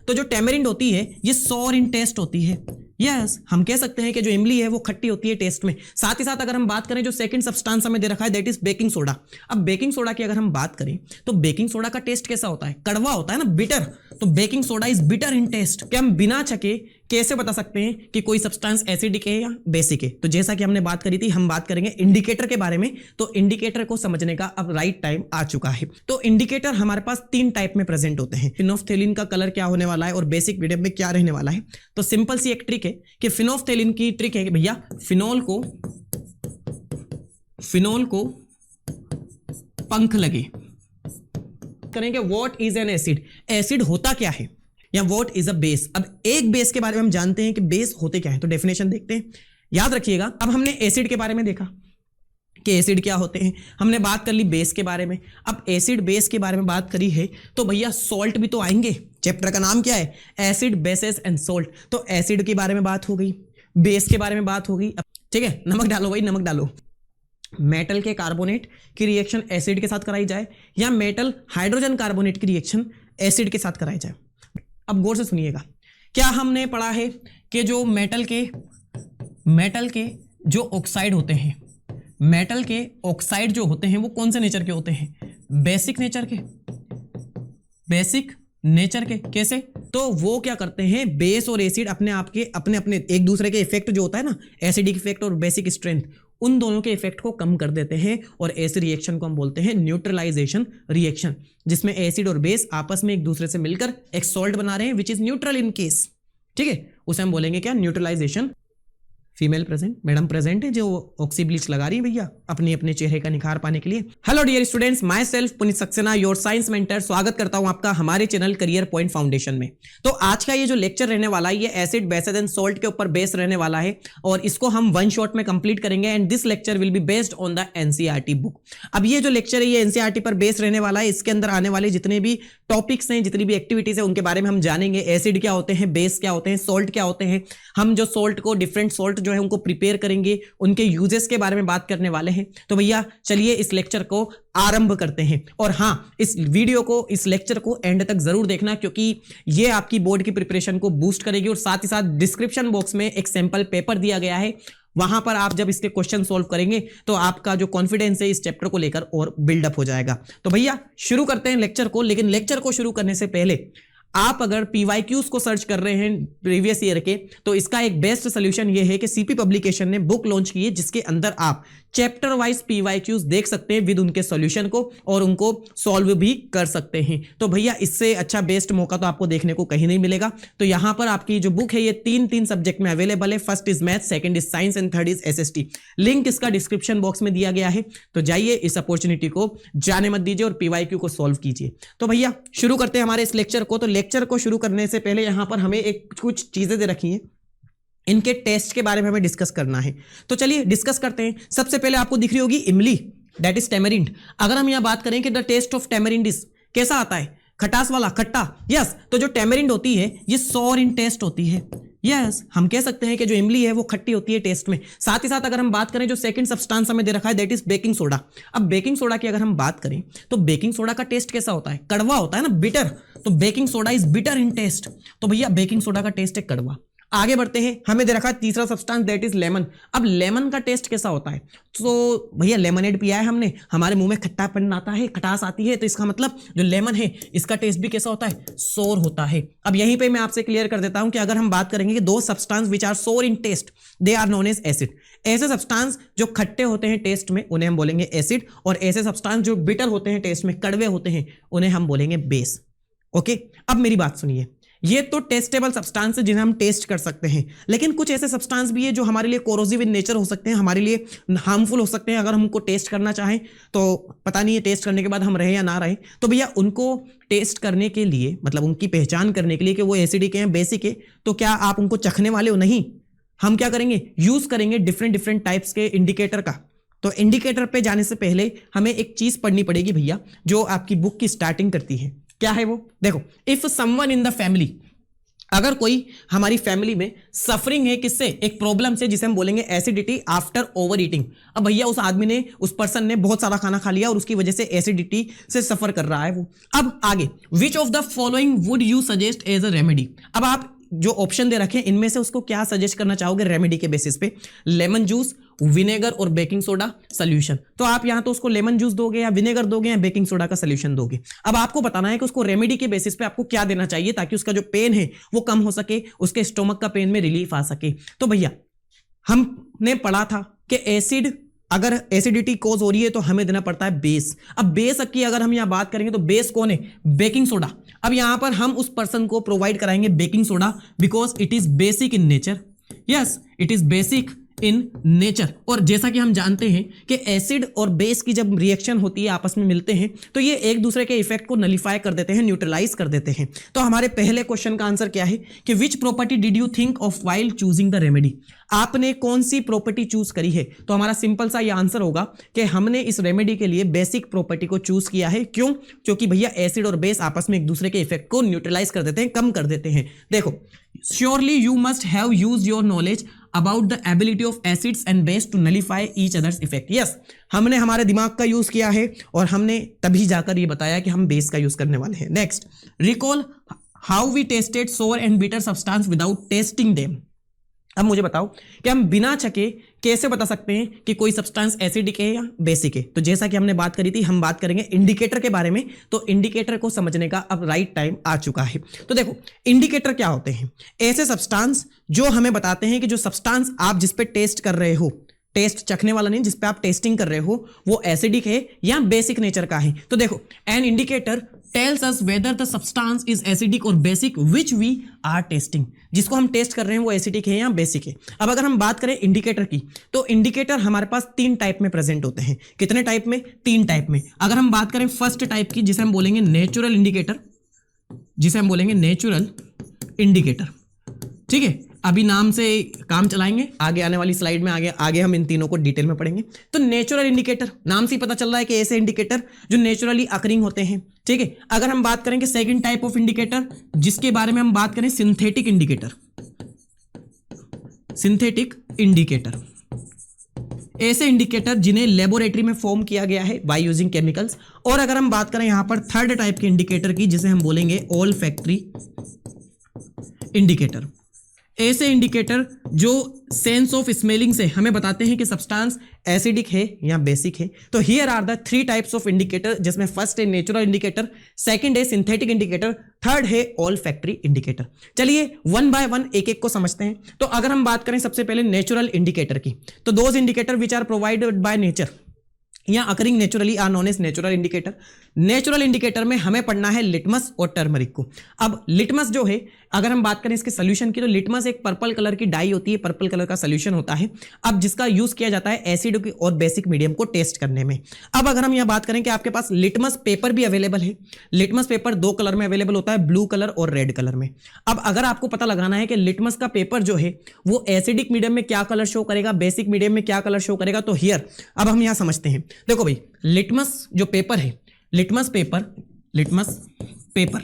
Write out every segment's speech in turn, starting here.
तो जो टैमरिंड होती है ये सॉर इन टेस्ट होती है। यस, हम कह सकते हैं कि जो इमली है वो खट्टी होती है टेस्ट में। साथ ही साथ अगर हम बात करें जो सेकंड सब्सटेंस हमें दे रखा है दैट इज बेकिंग सोडा। अब बेकिंग सोडा की अगर हम बात करें तो बेकिंग सोडा का टेस्ट कैसा होता है? कड़वा होता है ना, बिटर। तो baking soda is bitter in taste. क्या हम बिना चखे कैसे बता सकते हैं कि कोई सब्सटेंस एसिडिक है या बेसिक है? तो जैसा कि हमने बात करी थी, हम बात करेंगे इंडिकेटर के बारे में। तो इंडिकेटर को समझने का अब राइट टाइम आ चुका है। तो इंडिकेटर हमारे पास 3 टाइप में प्रेजेंट होते हैं। फिनोल्फथेलिन का कलर क्या होने वाला है और बेसिक मीडियम में क्या रहने वाला है? तो सिंपल सी एक ट्रिक है कि फिनोल्फथेलिन की ट्रिक है कि भैया फिनोल को पंख लगे। करेंगे what is an acid, acid होता क्या है, या व्हाट इज अ बेस। अब एक बेस के बारे में हम जानते हैं कि बेस होते क्या है, तो डेफिनेशन देखते हैं। याद रखिएगा, अब हमने एसिड के बारे में देखा कि एसिड क्या होते हैं, हमने बात कर ली बेस के बारे में। अब एसिड बेस के बारे में बात करी है तो भैया सॉल्ट भी तो आएंगे। चैप्टर का नाम क्या है? Acid, bases and salt. तो एसिड के बारे में बात हो गई, बेस के बारे में बात हो गई। ठीक है, नमक डालो भाई, नमक डालो। मेटल के कार्बोनेट की रिएक्शन एसिड के साथ कराई जाए या मेटल हाइड्रोजन कार्बोनेट की रिएक्शन एसिड के साथ कराई जाए। अब गौर से सुनिएगा, क्या हमने पढ़ा है कि जो मेटल के जो ऑक्साइड होते हैं, मेटल के ऑक्साइड जो होते हैं वो कौन से नेचर के होते हैं? बेसिक नेचर के। कैसे? तो वो क्या करते हैं, बेस और एसिड अपने आप के अपने एक दूसरे के इफेक्ट जो होता है ना, एसिडिक इफेक्ट और बेसिक स्ट्रेंथ, उन दोनों के इफेक्ट को कम कर देते हैं। और ऐसे रिएक्शन को हम बोलते हैं न्यूट्रलाइजेशन रिएक्शन, जिसमें एसिड और बेस आपस में एक दूसरे से मिलकर एक सॉल्ट बना रहे हैं which is neutral in case. ठीक है, उसे हम बोलेंगे क्या? Neutralization. Female present, madam present है जो ऑक्सी ब्लीच लगा रही है भैया अपने चेहरे का निखार पाने के लिए। Hello dear students, myself Puneet Saxena, your science mentor. स्वागत करता हूं आपका हमारे चैनल करियर पॉइंट फाउंडेशन में। तो आज का ये जो लेक्चर रहने वाला है ये एसिड, बेसेस एंड सॉल्ट के ऊपर बेस रहने वाला है और इसको हम 1 शॉट में कंप्लीट करेंगे and this lecture will be based on the NCERT book. अब ये जो लेक्चर है ये एनसीईआरटी पर बेस रहने वाला है। इसके अंदर आने वाले जितने भी टॉपिक्स हैं, जितनी भी एक्टिविटीज है, उनके बारे में हम जानेंगे। एसिड क्या होते हैं, बेस क्या होते हैं, सॉल्ट क्या होते हैं। हम जो सॉल्ट को, डिफरेंट सॉल्ट जो है उनको प्रिपेयर करेंगे, उनके यूजेस के बारे में बात करने वाले हैं। तो भैया चलिए इस लेक्चर को आरंभ करते हैं। और हाँ, इस वीडियो को, इस लेक्चर को एंड तक जरूर देखना क्योंकि ये आपकी बोर्ड की प्रिपरेशन को बूस्ट करेगी। और साथ ही साथ डिस्क्रिप्शन बॉक्स में एक सैंपल पेपर दिया गया है, वहां पर आप जब इसके क्वेश्चन सॉल्व करेंगे तो आपका जो कॉन्फिडेंस है इस चैप्टर को लेकर और बिल्डअप हो जाएगा। तो भैया शुरू करते हैं लेक्चर को। लेकिन लेक्चर को शुरू करने से पहले आप अगर पीवाईक्यूज को सर्च कर रहे हैं प्रीवियस ईयर के, तो इसका एक बेस्ट सोल्यूशन ये है कि सीपी पब्लिकेशन ने बुक लॉन्च की है जिसके अंदर आप चैप्टर वाइज पीवाईक्यूज देख सकते हैं विद उनके सॉल्यूशन को और उनको सॉल्व भी कर सकते हैं। तो भैया इससे अच्छा बेस्ट मौका तो आपको देखने को कहीं नहीं मिलेगा। तो यहां पर आपकी जो बुक है ये 3 सब्जेक्ट में अवेलेबल है। First is math, second is science and third is SST. Link इसका डिस्क्रिप्शन बॉक्स में दिया गया है। तो जाइए, इस अपॉर्चुनिटी को जाने मत दीजिए और पीवाईक्यू को सॉल्व कीजिए। तो भैया शुरू करते हैं हमारे इस लेक्चर को। तो लेक्चर को शुरू करने से पहले यहां पर हमें कुछ चीजें दे रखी हैं, इनके टेस्ट के बारे में हमें डिस्कस करना है। तो चलिए डिस्कस करते हैं। सबसे पहले आपको दिख रही होगी इमली, दैट इज टैमरिंड। अगर हम यहां बात करें कि the taste of tamarind is, कैसा आता है? खटास वाला, खट्टा। यस, तो जो टैमरिंड होती है ये सॉर इन टेस्ट होती है। यस, हम कह सकते हैं कि जो इमली है वो खट्टी होती है टेस्ट में। साथ ही साथ अगर हम बात करें जो सेकंड सब्सटेंस हमें दे रखा है दैट इज बेकिंग सोडा। अब बेकिंग सोडा की अगर हम बात करें तो बेकिंग सोडा का टेस्ट कैसा होता है? कड़वा होता है ना, बिटर। तो baking soda is bitter in taste. तो भैया बेकिंग सोडा का टेस्ट है कड़वा। आगे बढ़ते हैं, हमें दे रखा है तीसरा सब्सटेंस दैट इज लेमन। अब लेमन का टेस्ट कैसा होता है? तो भैया लेमनेड पिया है हमने, हमारे मुंह में खट्टापन आता है, खटास आती है, तो इसका मतलब जो लेमन है इसका टेस्ट भी कैसा होता है? सोर होता है। अब यहीं पे मैं आपसे क्लियर कर देता हूं कि अगर हम बात करेंगे कि 2 substance which are sour in taste they are known as acid. ऐसे सब्सटेंस जो खट्टे होते हैं टेस्ट में उन्हें हम बोलेंगे एसिड, और ऐसे सब्सटेंस जो बिटर होते हैं टेस्ट में, कड़वे होते हैं, उन्हें हम बोलेंगे बेस। ओके, अब मेरी बात सुनिए, ये तो टेस्टेबल सब्सटेंस है जिन्हें हम टेस्ट कर सकते हैं, लेकिन कुछ ऐसे सब्सटेंस भी है जो हमारे लिए कोरोसिव इन नेचर हो सकते हैं, हमारे लिए हार्मफुल हो सकते हैं। अगर हम उनको टेस्ट करना चाहें तो पता नहीं है टेस्ट करने के बाद हम रहे या ना रहे। तो भैया उनको टेस्ट करने के लिए, मतलब उनकी पहचान करने के लिए कि वो एसिडिक है, बेसिक है, तो क्या आप उनको चखने वाले हो? नहीं। हम क्या करेंगे? यूज करेंगे डिफरेंट टाइप्स के इंडिकेटर का। तो इंडिकेटर पे जाने से पहले हमें एक चीज पढ़नी पड़ेगी भैया, जो आपकी बुक की स्टार्टिंग करती है। क्या है वो? देखो, if someone in the family, अगर कोई हमारी फैमिली में सफरिंग है किससे, एक प्रॉब्लम से जिसे हम बोलेंगे एसिडिटी आफ्टर ओवर ईटिंग। अब भैया उस आदमी ने, उस पर्सन ने बहुत सारा खाना खा लिया और उसकी वजह से एसिडिटी से सफर कर रहा है वो। अब आगे, which of the following would you suggest as a remedy. अब आप जो ऑप्शन दे रखे हैं इनमें से उसको क्या सजेस्ट करना चाहोगे रेमेडी के बेसिस पे, लेमन जूस, विनेगर और बेकिंग सोडा सॉल्यूशन। तो आप यहां तो उसको लेमन जूस दोगे या विनेगर दोगे या बेकिंग सोडा का सॉल्यूशन दोगे। अब आपको बताना है कि उसको रेमेडी के बेसिस पे आपको क्या देना चाहिए ताकि उसका जो पेन है वो कम हो सके, उसके स्टोमक का पेन में रिलीफ आ सके। तो भैया हमने पढ़ा था कि एसिड, अगर एसिडिटी कॉज हो रही है तो हमें देना पड़ता है बेस। अब बेस की अगर हम यहां बात करेंगे तो बेस कौन है, बेकिंग सोडा। अब यहां पर हम उस पर्सन को प्रोवाइड कराएंगे baking soda because it is basic in nature. Yes, it is basic in nature. और जैसा कि हम जानते हैं कि एसिड और बेस की जब रिएक्शन होती है, आपस में मिलते हैं, तो ये एक दूसरे के इफेक्ट को नलिफाई कर देते हैं, न्यूट्रलाइज कर देते हैं। तो हमारे पहले क्वेश्चन का आंसर क्या है कि which property did you think of while choosing the remedy. आपने कौन सी प्रॉपर्टी चूज करी है। तो हमारा सिंपल सा ये आंसर होगा कि हमने इस रेमेडी के लिए बेसिक प्रॉपर्टी को चूज किया है। क्यों? क्योंकि भैया एसिड और बेस आपस में एक दूसरे के इफेक्ट को न्यूट्रलाइज कर देते हैं, कम कर देते हैं। देखो, surely you must have used your knowledge about the ability of acids and base to nullify each others effect. Yes, हमने हमारे दिमाग का यूज किया है और हमने तभी जाकर ये बताया कि हम बेस का यूज करने वाले हैं। Next, recall how we tested sour and bitter substance without tasting them. अब मुझे बताओ कि हम बिना चखे कैसे बता सकते हैं कि कोई सब्सटेंस एसिडिक है या बेसिक है। तो जैसा कि हमने बात करी थी, हम बात करेंगे इंडिकेटर के बारे में। तो इंडिकेटर को समझने का अब राइट टाइम आ चुका है। तो देखो, इंडिकेटर क्या होते हैं, ऐसे सब्सटेंस जो हमें बताते हैं कि जो सब्सटेंस आप जिस पे टेस्ट कर रहे हो, टेस्ट चखने वाला नहीं, जिस पे आप टेस्टिंग कर रहे हो, वो एसिडिक है या बेसिक नेचर का है। तो देखो, an indicator tells us whether the substance is acidic or basic which we are testing। जिसको हम टेस्ट कर रहे हैं वो एसिडिक है या बेसिक है। अब अगर हम बात करें इंडिकेटर की, तो इंडिकेटर हमारे पास 3 टाइप में प्रेजेंट होते हैं। कितने टाइप में? 3 टाइप में। अगर हम बात करें फर्स्ट टाइप की, जिसे हम बोलेंगे नेचुरल इंडिकेटर, जिसे हम बोलेंगे नेचुरल इंडिकेटर, ठीक है। अभी नाम से काम चलाएंगे, आगे आने वाली स्लाइड में आगे हम इन तीनों को डिटेल में पढ़ेंगे। तो नेचुरल इंडिकेटर, नाम से ही पता चल रहा है कि ऐसे इंडिकेटर जो नेचुरली अकरिंग होते हैं, ठीक है। अगर हम बात करेंगे सेकंड टाइप ऑफ इंडिकेटर, जिसके बारे में हम बात करें सिंथेटिक इंडिकेटर। सिंथेटिक इंडिकेटर ऐसे इंडिकेटर जिन्हें लेबोरेटरी में फॉर्म किया गया है बाय यूजिंग केमिकल्स। और अगर हम बात करें यहां पर थर्ड टाइप के इंडिकेटर की, जिसे हम बोलेंगे ऑल फैक्ट्री इंडिकेटर। ऐसे इंडिकेटर जो सेंस ऑफ स्मेलिंग से हमें बताते हैं कि सब्सटेंस एसिडिक है या बेसिक है। तो here are the 3 types of indicator, जिसमें फर्स्ट है नेचुरल इंडिकेटर, सेकंड है सिंथेटिक इंडिकेटर, थर्ड है ऑल फैक्ट्री इंडिकेटर। चलिए वन बाय वन एक एक को समझते हैं। तो अगर हम बात करें सबसे पहले नेचुरल इंडिकेटर की, तो those indicator which are provided by nature या occurring naturally are known as natural indicator. Natural indicator में हमें पढ़ना है लिटमस और टर्मरिक को। अब लिटमस जो है, अगर हम बात करें इसके सोल्यूशन की, तो लिटमस एक पर्पल कलर की डाई होती है, पर्पल कलर का सोल्यूशन होता है। अब जिसका यूज किया जाता है एसिड और बेसिक मीडियम को टेस्ट करने में। अब अगर हम यहां बात करें कि आपके पास लिटमस पेपर भी अवेलेबल है। लिटमस पेपर 2 कलर में अवेलेबल होता है, ब्लू कलर और रेड कलर में। अब अगर आपको पता लगाना है कि लिटमस का पेपर जो है वो एसिडिक मीडियम में क्या कलर शो करेगा, बेसिक मीडियम में क्या कलर शो करेगा, तो हियर अब हम यहां समझते हैं। देखो भाई, लिटमस जो पेपर है, लिटमस पेपर,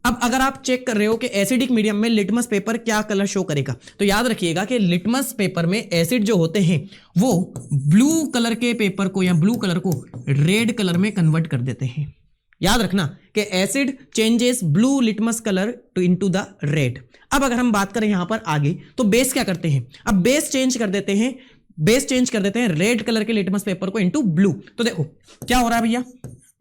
अब अगर आप चेक कर रहे हो कि एसिडिक मीडियम में लिटमस पेपर क्या कलर शो करेगा, तो याद रखिएगा कि लिटमस पेपर में एसिड जो होते हैं वो ब्लू कलर के पेपर को या ब्लू कलर को रेड कलर में कन्वर्ट कर देते हैं। याद रखना कि acid changes blue litmus colour to into the red. अब अगर हम बात करें यहां पर आगे, तो बेस क्या करते हैं, अब बेस चेंज कर देते हैं रेड कलर के लिटमस पेपर को इनटू ब्लू। तो देखो क्या हो रहा है भैया,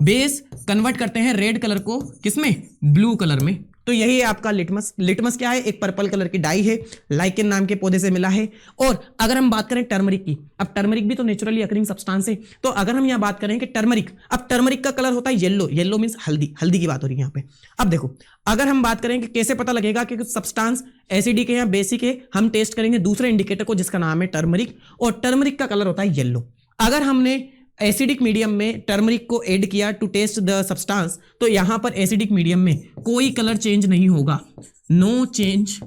बेस कन्वर्ट करते हैं रेड कलर को किसमें, ब्लू कलर में। तो यही है आपका लिटमस। लिटमस क्या है, एक पर्पल कलर की डाई है, लाइकेन नाम के पौधे से मिला है। और अगर हम बात करें टर्मरिक की, अब टर्मरिक भी तो नेचुरली अकरिंग सब्सटेंस है। तो अगर हम यहां बात करें कि टर्मरिक, अब टर्मरिक का कलर होता है येलो, येलो मींस हल्दी, हल्दी की बात हो रही है यहां पे। अब देखो, अगर हम बात करें कि कैसे पता लगेगा कि सब्सटेंस एसिडिक है या बेसिक है, हम टेस्ट करेंगे दूसरे इंडिकेटर को जिसका नाम है टर्मरिक, और टर्मरिक का कलर होता है येलो। अगर हमने एसिडिक मीडियम में टर्मरिक को ऐड किया टू टेस्ट द सब्सटेंस, तो यहां पर एसिडिक मीडियम में कोई कलर चेंज नहीं होगा, नो चेंज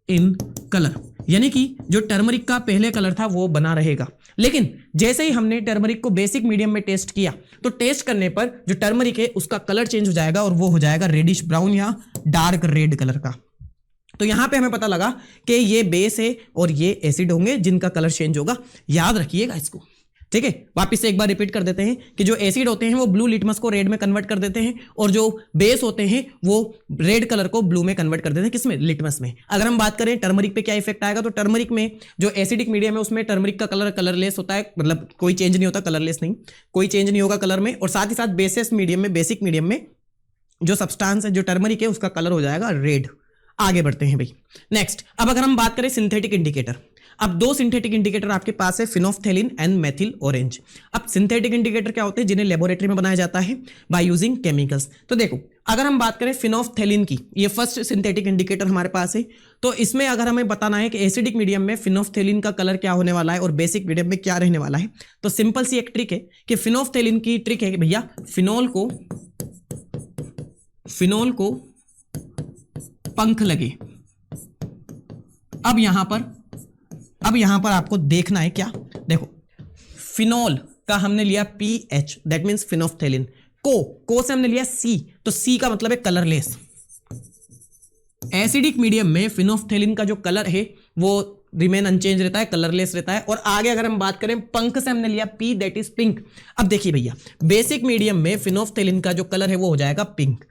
इन कलर। यानी कि जो टर्मरिक का पहले कलर था वो बना रहेगा। लेकिन जैसे ही हमने टर्मरिक को बेसिक मीडियम में टेस्ट किया तो टेस्ट करने पर जो टर्मरिक है उसका कलर चेंज हो जाएगा और वो हो जाएगा रेडिश ब्राउन या डार्क रेड कलर का। तो यहां पे हमें पता लगा कि ये बेस है और ये एसिड होंगे जिनका कलर चेंज होगा। याद रखिएगा इसको, ठीक है। वापस से एक बार रिपीट कर देते हैं कि जो एसिड होते हैं वो ब्लू लिटमस को रेड में कन्वर्ट कर देते हैं और जो बेस होते हैं वो रेड कलर को ब्लू में कन्वर्ट कर देते हैं। किसमें? लिटमस में। अगर हम बात करें टर्मरिक पे क्या इफेक्ट आएगा, तो टर्मरिक में जो एसिडिक मीडियम है उसमें टर्मरिक का कलर कलरलेस होता है, मतलब कोई चेंज नहीं होता, कलरलेस नहीं, कोई चेंज नहीं होगा कलर में। और साथ ही साथ बेसिस मीडियम में, बेसिक मीडियम में जो सब्सटेंस है, जो टर्मरिक है, उसका कलर हो जाएगा रेड। आगे बढ़ते हैं भाई। नेक्स्ट, अब अगर हम बात करें सिंथेटिक इंडिकेटर, अब दो सिंथेटिक इंडिकेटर आपके पास है, फिनोफ्थेलिन एंड मेथिल ऑरेंज। अब सिंथेटिक इंडिकेटर क्या होते हैं? जिन्हें लेबोरेटरी में बनाया जाता है बाय यूजिंग केमिकल्स। तो देखो, अगर हम बात करें फिनोफ्थेलिन की, ये फर्स्ट सिंथेटिक इंडिकेटर हमारे पास है। तो इसमें अगर हमें बताना है कि एसिडिक मीडियम में फिनोफ्थेलिन का कलर क्या होने वाला है और बेसिक मीडियम में क्या रहने वाला है, तो सिंपल सी एक ट्रिक है कि फिनोफ्थेलिन की ट्रिक है कि भैया फिनोल को पंख लगे। अब यहां पर आपको देखना है क्या, देखो फिनोल का हमने लिया पीएच, दैट मींस फिनोफ्थेलिन। को से हमने लिया सी, तो सी का मतलब है कलरलेस। एसिडिक मीडियम में फिनोफ्थेलिन का जो कलर है वो रिमेन अनचेंज रहता है, कलरलेस रहता है। और आगे अगर हम बात करें पंख से हमने लिया पी, दैट इज पिंक। अब देखिए भैया, बेसिक मीडियम में फिनोफ्थेलिन का जो कलर है वो हो जाएगा पिंक।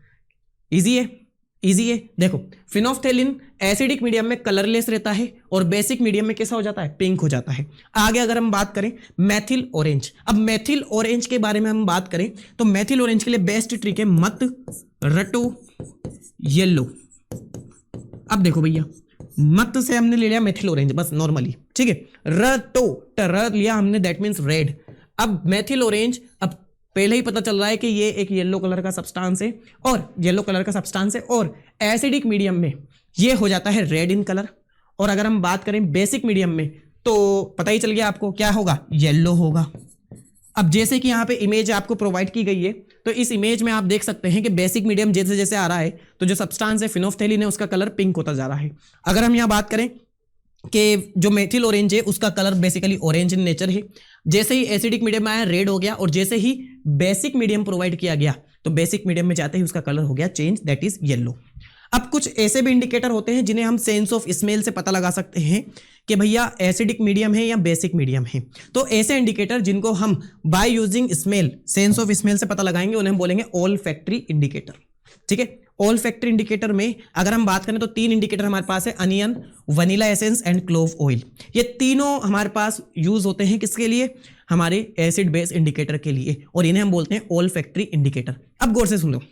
इजी है, इजी है। देखो, फिनोफ्थेलिन एसिडिक मीडियम में कलरलेस रहता है और बेसिक मीडियम में कैसा हो जाता है? पिंक हो जाता है। आगे अगर हम बात करें मेथिल ऑरेंज, अब मेथिल ऑरेंज के बारे में हम बात करें तो मेथिल ऑरेंज के लिए बेस्ट ट्रिक है मत रटो येलो। अब देखो भैया, मत से हमने ले लिया मेथिल ऑरेंज बस नॉर्मली, ठीक है। रटो र लिया हमने, दैट मीन्स रेड। अब मेथिल ऑरेंज, अब पहले ही पता चल रहा है कि ये एक येलो कलर का सब्सटेंस है, और येलो कलर का सब्सटेंस है, और एसिडिक मीडियम में ये हो जाता है रेड इन कलर। और अगर हम बात करें बेसिक मीडियम में तो पता ही चल गया आपको क्या होगा, येलो होगा। अब जैसे कि यहाँ पे इमेज आपको प्रोवाइड की गई है, तो इस इमेज में आप देख सकते हैं कि बेसिक मीडियम जैसे जैसे आ रहा है तो जो सब्सटेंस है फिनोफ्थेलिन है उसका कलर पिंक होता जा रहा है। अगर हम यहाँ बात करें कि जो मेथिल ऑरेंज है उसका colour basically orange in nature है, जैसे ही एसिडिक मीडियम में आया रेड हो गया, और जैसे ही बेसिक मीडियम प्रोवाइड किया गया तो बेसिक मीडियम में जाते ही उसका कलर हो गया चेंज, दैट इज येलो। अब कुछ ऐसे भी इंडिकेटर होते हैं जिन्हें हम सेंस ऑफ स्मेल से पता लगा सकते हैं कि भैया एसिडिक मीडियम है या बेसिक मीडियम है। तो ऐसे इंडिकेटर जिनको हम by using smell, sense of smell से पता लगाएंगे, उन्हें हम बोलेंगे ओल्फैक्टरी इंडिकेटर, ठीक है। ओल्फैक्टरी इंडिकेटर में अगर हम बात करें तो तीन इंडिकेटर हमारे पास है, onion, vanilla essence and clove oil. ये तीनों हमारे पास यूज होते हैं किसके लिए? हमारे एसिड बेस इंडिकेटर के लिए, और इन्हें हम बोलते हैं ओल्फैक्टरी इंडिकेटर। अब गौर से सुन लो,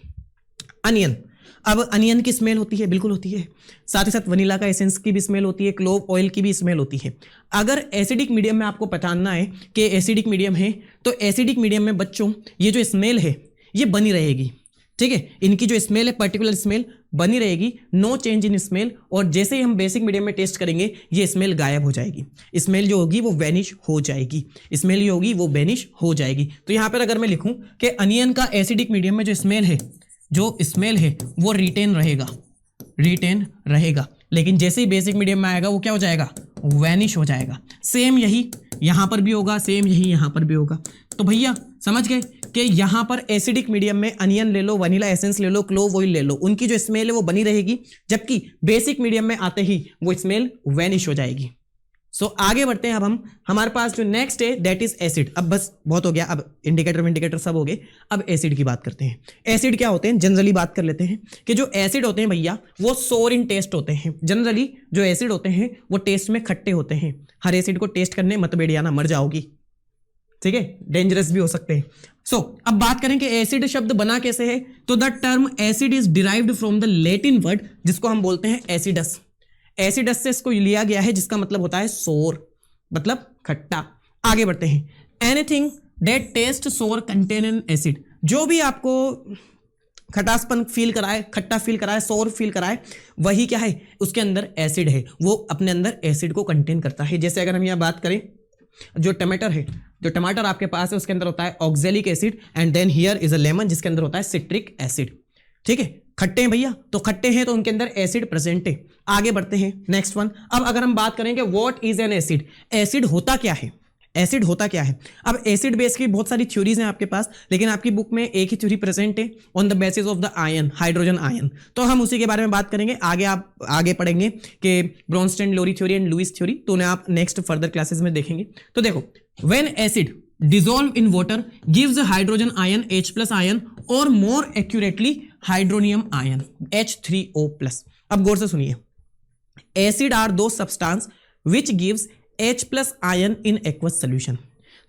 अनियन, अब अनियन की स्मेल होती है, बिल्कुल होती है। साथ ही साथ वनीला का एसेंस की भी स्मेल होती है, क्लोव ऑयल की भी स्मेल होती है। अगर एसिडिक मीडियम में आपको पहचानना है कि एसिडिक मीडियम है, तो एसिडिक मीडियम में बच्चों ये जो स्मेल है ये बनी रहेगी, ठीक है। इनकी जो स्मेल है, पर्टिकुलर स्मेल बनी रहेगी, नो चेंज इन स्मेल। और जैसे ही हम बेसिक मीडियम में टेस्ट करेंगे ये स्मेल गायब हो जाएगी, स्मेल जो होगी वो वैनिश हो जाएगी, स्मेल जो होगी वो वैनिश हो जाएगी। तो यहाँ पर अगर मैं लिखूं कि अनियन का एसिडिक मीडियम में जो स्मेल है वो रिटेन रहेगा, लेकिन जैसे ही बेसिक मीडियम में आएगा वो क्या हो जाएगा? वैनिश हो जाएगा। सेम यही यहाँ पर भी होगा, सेम यही यहाँ पर भी होगा। तो भैया समझ गए कि यहाँ पर एसिडिक मीडियम में अनियन ले लो, वनीला एसेंस ले लो, क्लोव ऑयल ले लो, उनकी जो स्मेल है वो बनी रहेगी, जबकि बेसिक मीडियम में आते ही वो स्मेल वैनिश हो जाएगी। सो आगे बढ़ते हैं। अब हमारे पास जो नेक्स्ट है दैट इज एसिड। अब बस बहुत हो गया, अब इंडिकेटर सब हो गए, अब एसिड की बात करते हैं। एसिड क्या होते हैं? जनरली बात कर लेते हैं कि जो एसिड होते हैं भैया वो सोर इन टेस्ट होते हैं। जनरली जो एसिड होते हैं वो टेस्ट में खट्टे होते हैं। हर एसिड को टेस्ट करने मत बैठियाना, मर जाओगी, ठीक है, डेंजरस भी हो सकते हैं। अब बात करें कि एसिड शब्द बना कैसे है, तो the term acid is derived from the Latin word जिसको हम बोलते हैं एसिडस। एसिडस से इसको लिया गया है जिसका मतलब होता है सोर, मतलब खट्टा। आगे बढ़ते हैं। एनीथिंग दैट टेस्ट सोर कंटेन एन एसिड, जो भी आपको खटासपन फील कराए, खट्टा फील कराए, सोर फील कराए, वही क्या है? उसके अंदर एसिड है, वो अपने अंदर एसिड को कंटेन करता है। जैसे अगर हम यहाँ बात करें, जो टमाटर है, जो टमाटर आपके पास है उसके अंदर होता है oxalic acid, and then here is a lemon जिसके अंदर होता है सिट्रिक एसिड, ठीक है। खट्टे हैं भैया, तो खट्टे हैं तो उनके अंदर एसिड प्रेजेंट है। आगे बढ़ते हैं नेक्स्ट वन। अब अगर हम बात करेंगे what is an acid, acid होता क्या है, एसिड होता क्या है। अब एसिड बेस की बहुत सारी थ्योरीज हैं आपके पास, लेकिन आपकी बुक में एक ही थ्योरी प्रेजेंट है, on the basis of the ion, hydrogen ion. तो हम उसी के बारे में बात करेंगे। आगे आप आगे पढ़ेंगे कि ब्रोंस्टेन लोरी थ्योरी एंड लुईस थ्योरी, तो उन्हें आप नेक्स्ट फर्दर क्लासेस में देखेंगे। तो देखो, when acid dissolve in water gives a hydrogen ion H+ ion or more accurately hydronium ion H3O+। अब गौर से सुनिए, एसिड आर दो substance which gives H+ ion in aqueous solution।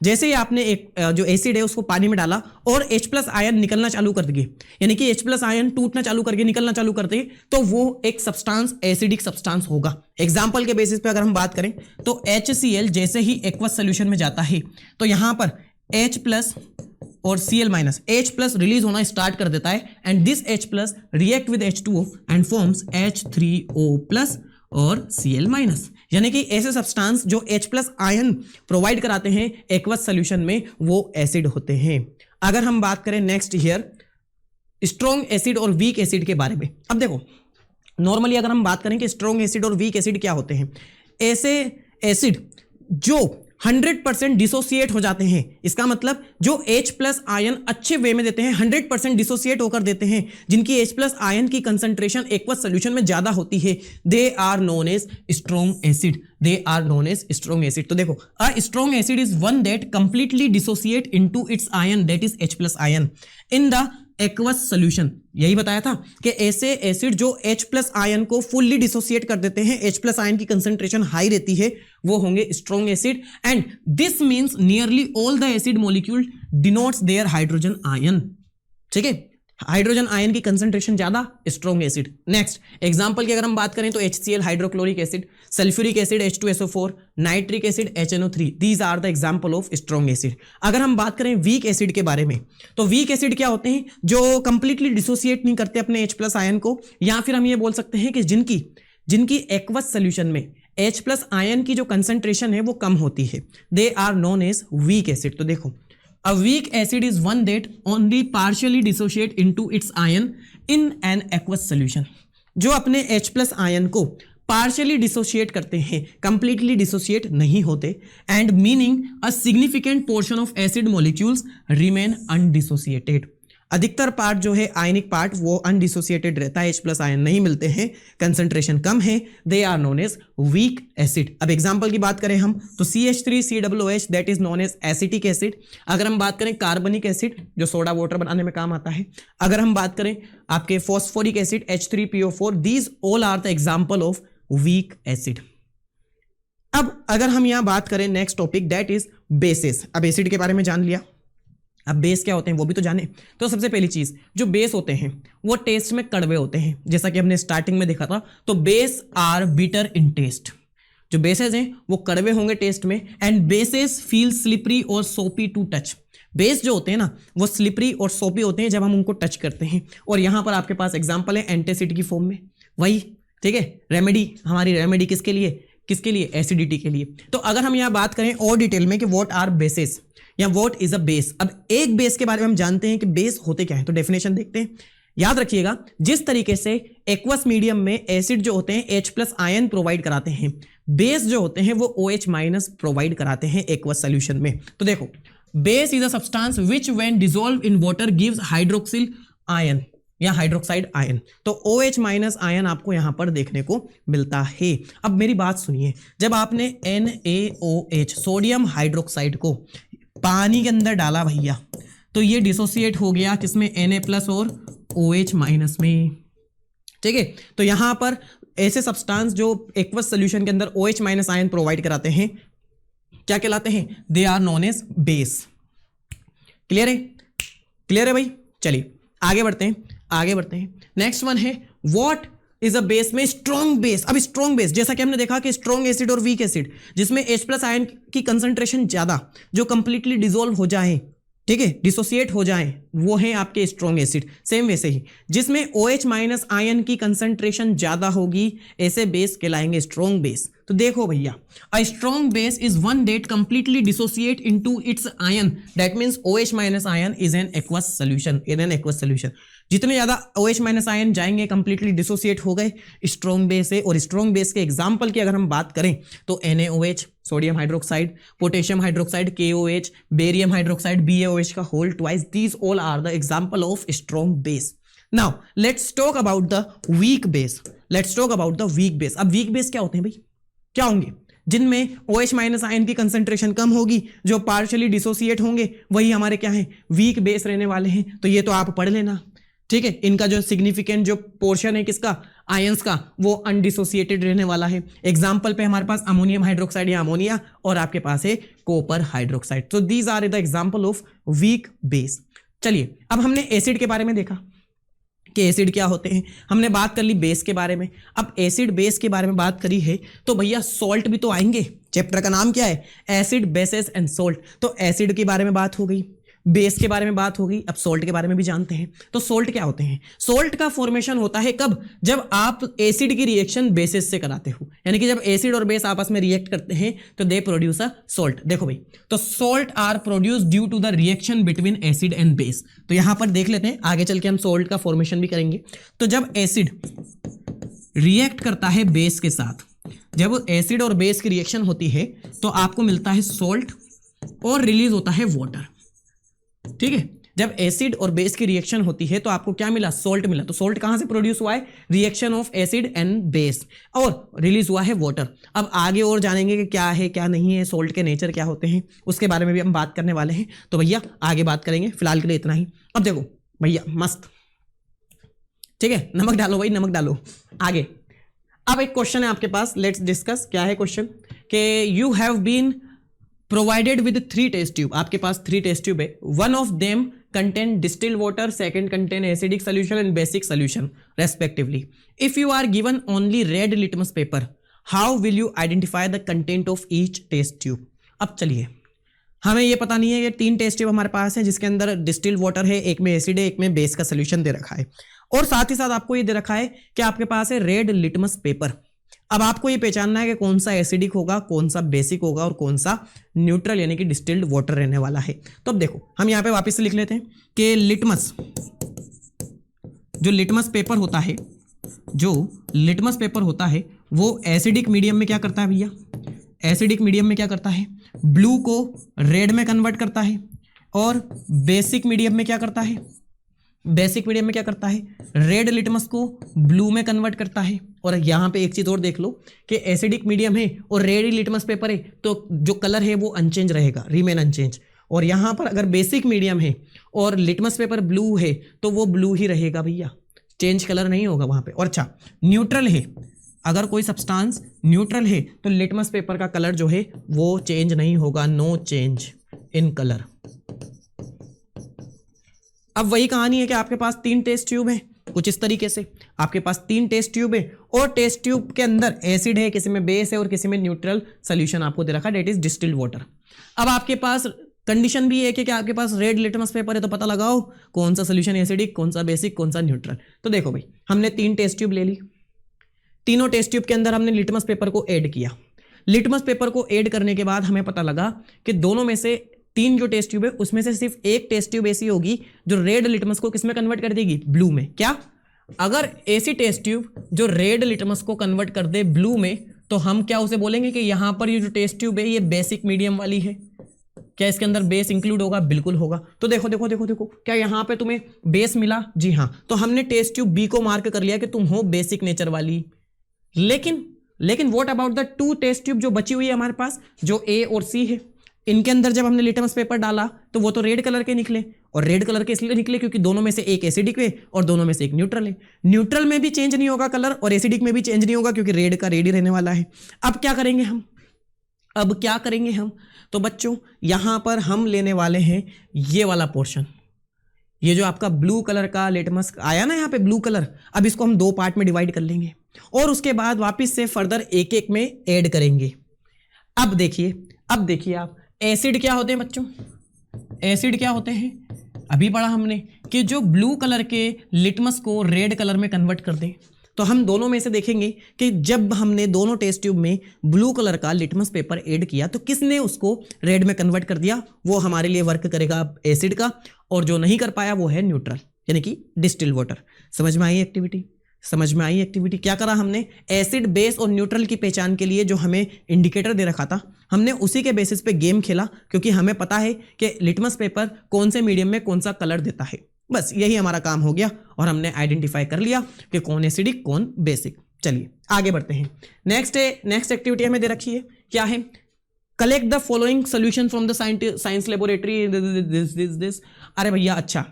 जैसे ही आपने एक जो एसिड है उसको पानी में डाला और H+ आयन निकलना चालू कर दिए, यानी कि H+ आयन टूटना चालू करके निकलना चालू कर दे, तो वो एक सब्सटेंस एसिडिक सब्सटेंस होगा। एग्जांपल के बेसिस पे अगर हम बात करें तो HCl जैसे ही एक्वस सॉल्यूशन में जाता है तो यहां पर H+ और Cl- H+ रिलीज होना स्टार्ट कर देता है, and this H+ react with H2O and forms H3O+ और Cl-, यानी कि ऐसे सब्सटेंस जो H+ आयन प्रोवाइड कराते हैं एक्वस सॉल्यूशन में, वो एसिड होते हैं। अगर हम बात करें नेक्स्ट हियर स्ट्रॉन्ग एसिड और वीक एसिड के बारे में। अब देखो, नॉर्मली अगर हम बात करें कि स्ट्रॉन्ग एसिड और वीक एसिड क्या होते हैं, ऐसे एसिड जो 100% डिसोसिएट हो जाते हैं, इसका मतलब जो H+ आयन अच्छे वे में देते हैं, 100% डिसोसिएट होकर देते हैं, जिनकी H+ आयन की कंसंट्रेशन एक्वस सॉल्यूशन में ज्यादा होती है, they are known as strong acid, they are known as strong acid. तो देखो, a strong acid is one that completely dissociate into its ion that is H+ ion in the aqueous solution. यही बताया था कि ऐसे acid जो H+ ion को fully dissociate कर देते हैं, H+ आयन की कंसंट्रेशन हाई रहती है, वो होंगे strong acid, and this means nearly all the acid molecule denotes their hydrogen ion. ठीक है, हाइड्रोजन आयन की कंसंट्रेशन ज्यादा, स्ट्रॉन्ग एसिड। नेक्स्ट एग्जांपल की अगर हम बात करें तो HCl hydrochloric acid, sulphuric acid H2SO4, nitric acid HNO3, these are the example of strong acid. अगर हम बात करें वीक एसिड के बारे में, तो वीक एसिड क्या होते हैं, जो कंप्लीटली डिसोसिएट नहीं करते अपने H+ आयन को, या फिर हम ये बोल सकते हैं कि जिनकी एक्वस सॉल्यूशन में H+ आयन की जो कंसंट्रेशन है वो कम होती है, they are known as weak acid. तो देखो, a weak acid is one that only partially dissociate into its ion in an aqueous solution। जो अपने H+ आयन को पार्शियली डिसोशिएट करते हैं, कंप्लीटली डिसोशिएट नहीं होते, and meaning a significant portion of acid molecules remain undissociated. अधिकतर part जो है आयनिक पार्ट वो अनडिसोसिएटेड रहता है, H+ आयन नहीं मिलते हैं, कंसंट्रेशन कम है, they are known as weak acid. अब एग्जांपल की बात करें हम तो CH3COOH that is known as acetic acid. अगर हम बात करें कार्बनिक एसिड जो सोडा वाटर बनाने में काम आता है, अगर हम बात करें आपके phosphoric acid H3PO4, these all are the example of weak acid. अब अगर हम यहां बात करें next topic that is bases. अब एसिड के बारे में जान लिया, अब बेस क्या होते हैं वो भी तो जाने। तो सबसे पहली चीज, जो बेस होते हैं वो टेस्ट में कड़वे होते हैं, जैसा कि हमने स्टार्टिंग में देखा था। तो base are bitter in taste, जो बेसेस हैं वो कड़वे होंगे टेस्ट में, एंड बेसेस फील स्लिपरी और सोपी टू टच। बेस जो होते हैं ना वो स्लिपरी और सोपी होते हैं जब हम उनको टच करते हैं, और यहां पर आपके पास एग्जाम्पल है एंटासिड की फॉर्म में, वही ठीक है। रेमेडी, हमारी रेमेडी किसके लिए, एसिडिटी के लिए। तो अगर हम यहाँ बात करें और डिटेल में कि व्हाट आर बेसेस या व्हाट इज अ बेस। अब एक बेस के बारे में हम जानते हैं कि बेस होते क्या है, तो डेफिनेशन देखते हैं। याद रखिएगा, जिस तरीके से एक्वस मीडियम में एसिड जो होते हैं H+ आयन प्रोवाइड कराते हैं, बेस जो होते हैं वो OH- प्रोवाइड कराते हैं एक्वस सॉल्यूशन में। तो देखो, base is a substance which when dissolve in water gives hydroxyl ion या हाइड्रोक्साइड आयन। तो OH- आयन आपको यहां पर देखने को मिलता है। अब मेरी बात सुनिए, जब आपने NaOH सोडियम हाइड्रोक्साइड को पानी के अंदर डाला भैया, तो ये डिसोसिएट हो गया किसमें, Na+ और OH- में। ठीक है, तो यहां पर ऐसे सब्सटेंस जो एक्वस सॉल्यूशन के अंदर OH- आयन प्रोवाइड कराते हैं क्या कहलाते हैं, they are known as base. Clear है भाई। चलिए आगे बढ़ते हैं। नेक्स्ट वन है व्हाट इज अ बेस में स्ट्रॉन्ग बेस। अब स्ट्रॉन्ग बेस जैसा कि हमने देखा कि स्ट्रॉन्ग एसिड और वीक एसिड जिसमें H+ आयन की कंसंट्रेशन ज्यादा, जो कंप्लीटली डिसॉल्व हो जाए, ठीक है, डिसोसिएट हो जाए, वो है आपके स्ट्रॉन्ग एसिड। सेम वैसे ही जिसमें OH- आयन की कंसंट्रेशन ज्यादा होगी, ऐसे बेस कहलाएंगे स्ट्रॉन्ग बेस। तो देखो भैया, a strong base is one that completely dissociate into its ion, that means OH- ion is an aqueous solution, जितने ज्यादा OH माइनस आयन जाएंगे कंप्लीटली डिसोसिएट हो गए स्ट्रॉन्ग बेस से। और स्ट्रॉन्ग बेस के एग्जांपल की अगर हम बात करें तो NaOH sodium hydroxide, potassium hydroxide KOH, barium hydroxide BaOH का whole twice, these all are the example of strong base. Now let's talk about the weak base. Let's talk about the weak base. अब weak base क्या होते हैं भाई? क्या होंगे? जिनमें OH minus ion की कंसंट्रेशन कम होगी, जो पार्शियली डिसोसिएट होंगे, वही हमारे क्या है? वीक बेस रहने वाले हैं। तो ये तो आप पढ़ लेना, ठीक है। इनका जो सिग्निफिकेंट जो पोर्शन है किसका? आयंस का, वो अनडिसोसिएटेड रहने वाला है। एग्जांपल पे हमारे पास अमोनियम हाइड्रोक्साइड या अमोनिया, और आपके पास है कॉपर हाइड्रोक्साइड। तो these are the example of weak base. चलिए अब हमने एसिड के बारे में देखा कि एसिड क्या होते हैं, हमने बात कर ली बेस के बारे में। अब एसिड बेस के बारे में बात करी है तो भैया सॉल्ट भी तो आएंगे। चैप्टर का नाम क्या है? Acid, bases and salt. तो एसिड के बारे में बात हो गई, बेस के बारे में बात होगी, अब सॉल्ट के बारे में भी जानते हैं। तो सॉल्ट क्या होते हैं? सॉल्ट का फॉर्मेशन होता है कब? जब आप एसिड की रिएक्शन बेसिस से कराते हो, यानी कि जब एसिड और बेस आपस में रिएक्ट करते हैं तो दे प्रोड्यूस अ सॉल्ट। देखो भाई, तो salt are produce due to the reaction between acid and base. तो यहां पर देख लेते हैं, आगे चल के हम सॉल्ट का फॉर्मेशन भी करेंगे। तो जब एसिड रिएक्ट करता है बेस के साथ, जब एसिड और बेस की रिएक्शन होती है तो आपको मिलता है सॉल्ट और रिलीज होता है वाटर, ठीक है। जब एसिड और बेस की रिएक्शन होती है तो आपको क्या मिला? सॉल्ट मिला। तो सॉल्ट कहां से प्रोड्यूस हुआ है? Reaction of acid and base, और रिलीज हुआ है वाटर। अब आगे और जानेंगे कि क्या है क्या नहीं है, सॉल्ट के नेचर क्या होते हैं, उसके बारे में भी हम बात करने वाले हैं। तो भैया आगे बात करेंगे, फिलहाल के लिए इतना ही। अब देखो भैया मस्त, ठीक है, नमक डालो भाई, नमक डालो। आगे अब एक क्वेश्चन है आपके पास, लेट्स डिस्कस। क्या है क्वेश्चन? कि you have been provided with 3 test tube. आपके पास 3 टेस्ट ट्यूब है। One of them contain distilled water, second contain acidic solution and basic solution respectively. If you are given only red litmus paper, how will you identify the content of each test tube? अब चलिए, हमें ये पता नहीं है कि 3 test tube हमारे पास है जिसके अंदर डिस्टिल्ड वाटर है, एक में एसिड है, एक में बेस का सोल्यूशन दे रखा है, और साथ ही साथ आपको ये दे रखा है कि आपके पास है रेड लिटमस पेपर। अब आपको ये पहचानना है कि कौन सा एसिडिक होगा, कौन सा बेसिक होगा, और कौन सा न्यूट्रल यानी कि डिस्टिल्ड वाटर रहने वाला है। तो अब देखो, हम यहाँ पे वापस से लिख लेते हैं कि लिटमस, जो लिटमस पेपर होता है, जो लिटमस पेपर होता है वो एसिडिक मीडियम में क्या करता है भैया? एसिडिक मीडियम में क्या करता है? ब्लू को रेड में कन्वर्ट करता है, और बेसिक मीडियम में क्या करता है? बेसिक मीडियम में क्या करता है? रेड लिटमस को ब्लू में कन्वर्ट करता है। और यहां पे एक चीज और देख लो कि एसिडिक मीडियम है और रेड लिटमस पेपर है तो जो कलर है वो अनचेंज रहेगा, रिमेन अनचेंज। और यहां पर अगर बेसिक मीडियम है और लिटमस पेपर ब्लू है तो वो ब्लू ही रहेगा भैया, चेंज कलर नहीं होगा वहां पे। और अच्छा, न्यूट्रल है, अगर कोई सब्सटेंस न्यूट्रल है तो लिटमस पेपर का कलर जो है वो चेंज नहीं होगा, नो चेंज इन कलर। अब वही कहानी है कि आपके पास 3 टेस्ट ट्यूब हैं, कुछ इस तरीके से आपके पास 3 टेस्ट ट्यूब है, और टेस्ट ट्यूब के अंदर एसिड है, किसी में बेस है और किसी में न्यूट्रल सोल्यूशन आपको दे रखा है, डेट इज डिस्टिल्ड वाटर। अब आपके पास कंडीशन भी है कि आपके पास रेड लिटमस पेपर है तो पता लगाओ कौन सा सोल्यूशन एसिडिक, कौन सा बेसिक, कौन सा न्यूट्रल। तो देखो भाई, हमने 3 टेस्ट ट्यूब ले ली, तीनों टेस्ट ट्यूब के अंदर हमने लिटमस पेपर को ऐड किया। लिटमस पेपर को ऐड करने के बाद हमें पता लगा कि दोनों में से 3 जो टेस्ट ट्यूब है उसमें से सिर्फ एक टेस्ट ट्यूब ऐसी होगी जो रेड लिटमस को किसमें कन्वर्ट कर देगी? ब्लू में। क्या? अगर ऐसी टेस्ट ट्यूब जो रेड लिटमस को कन्वर्ट कर दे ब्लू में, तो हम क्या उसे बोलेंगे कि यहां पर ये जो टेस्ट ट्यूब है ये बेसिक मीडियम वाली है। क्या इसके अंदर बेस इंक्लूड होगा? बिल्कुल होगा। तो देखो देखो देखो देखो, क्या यहां पे तुम्हें बेस मिला? जी हाँ। तो हमने टेस्ट ट्यूब बी को मार्क कर लिया कि तुम हो बेसिक नेचर वाली। लेकिन what about the 2 test tube जो बची हुई है हमारे पास, जो ए और सी है, इनके अंदर जब हमने लिटमस पेपर डाला तो वो तो रेड कलर के निकले, और रेड कलर के इसलिए निकले क्योंकि दोनों में से एक एसिडिक है और दोनों में से एक न्यूट्रल है। न्यूट्रल में भी चेंज नहीं होगा कलर और एसिडिक में भी चेंज नहीं होगा क्योंकि रेड का रेड ही रहने वाला है। अब क्या करेंगे हम? तो बच्चों यहां पर हम लेने वाले हैं ये वाला पोर्शन, ये जो आपका ब्लू कलर का लिटमस आया ना यहाँ पे ब्लू कलर, अब इसको हम 2 पार्ट में डिवाइड कर लेंगे और उसके बाद वापस से फर्दर एक एक में ऐड करेंगे। अब देखिए आप, एसिड क्या होते हैं बच्चों? एसिड क्या होते हैं? अभी पढ़ा हमने कि जो ब्लू कलर के लिटमस को रेड कलर में कन्वर्ट कर दें। तो हम दोनों में से देखेंगे कि जब हमने दोनों टेस्ट ट्यूब में ब्लू कलर का लिटमस पेपर ऐड किया तो किसने उसको रेड में कन्वर्ट कर दिया? वो हमारे लिए वर्क करेगा एसिड का, और जो नहीं कर पाया वो है न्यूट्रल, यानी कि डिस्टिल वाटर। समझ में आई एक्टिविटी? समझ में आई एक्टिविटी? क्या करा हमने? एसिड, बेस और न्यूट्रल की पहचान के लिए जो हमें इंडिकेटर दे रखा था, हमने उसी के बेसिस पे गेम खेला, क्योंकि हमें पता है कि लिटमस पेपर कौन से मीडियम में कौन सा कलर देता है। बस यही हमारा काम हो गया और हमने आइडेंटिफाई कर लिया कि कौन एसिडिक कौन बेसिक। चलिए आगे बढ़ते हैं। नेक्स्ट एक्टिविटी हमें दे रखी है, क्या है? Collect the following solution from the science laboratory this. अरे भैया अच्छा,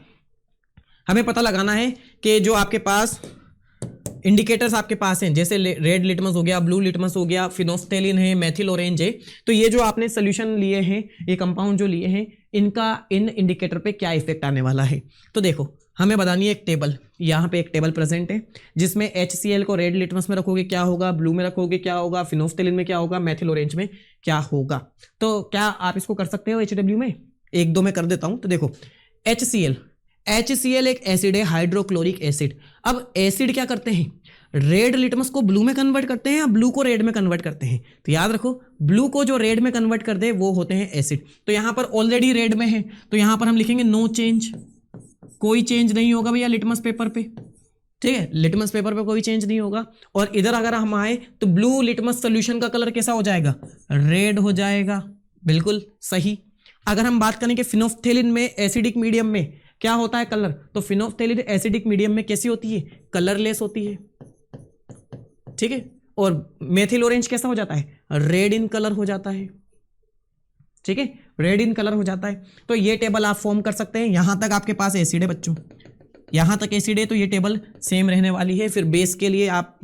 हमें पता लगाना है कि जो आपके पास इंडिकेटर्स आपके पास हैं, जैसे रेड लिटमस हो गया, ब्लू लिटमस हो गया, फिनोफ्थेलिन है, मेथिल ऑरेंज है, तो ये जो आपने सोल्यूशन लिए हैं, ये कंपाउंड जो लिए हैं, इनका इन इंडिकेटर पे क्या इफेक्ट आने वाला है। तो देखो हमें बतानी है एक टेबल। यहाँ पे एक टेबल प्रेजेंट है जिसमें HCl को रेड लिटमस में रखोगे क्या होगा, ब्लू में रखोगे क्या होगा, फिनोफ्थेलिन में क्या होगा, मेथिल ऑरेंज में क्या होगा। तो क्या आप इसको कर सकते हो HW में? एक दो में कर देता हूं। तो देखो HCl एक एसिड है, हाइड्रोक्लोरिक एसिड। अब एसिड क्या करते हैं? रेड लिटमस को ब्लू में कन्वर्ट करते हैं या ब्लू को रेड में कन्वर्ट करते हैं? तो याद रखो, ब्लू को जो रेड में कन्वर्ट कर दे वो होते हैं एसिड। तो यहां पर ऑलरेडी रेड में है, तो यहां पर हम लिखेंगे नो चेंज, कोई चेंज नहीं होगा भैया लिटमस पेपर पे। ठीक है, लिटमस पेपर पे कोई चेंज नहीं होगा। और इधर अगर हम आए तो ब्लू लिटमस सोल्यूशन का कलर कैसा हो जाएगा? रेड हो जाएगा। बिल्कुल सही। अगर हम बात करें कि फिनोफ्थेलिन में एसिडिक मीडियम में क्या होता है कलर, तो फिनोफ्थेलिन एसिडिक मीडियम में कैसी होती है? कलरलेस होती है। ठीक है, और मेथिल ऑरेंज कैसा हो जाता है? रेड इन कलर हो जाता है। ठीक है, रेड इन कलर हो जाता है। तो ये टेबल आप फॉर्म कर सकते हैं। यहां तक आपके पास एसिड है बच्चों, यहां तक एसिड है, तो ये टेबल सेम रहने वाली है। फिर बेस के लिए आप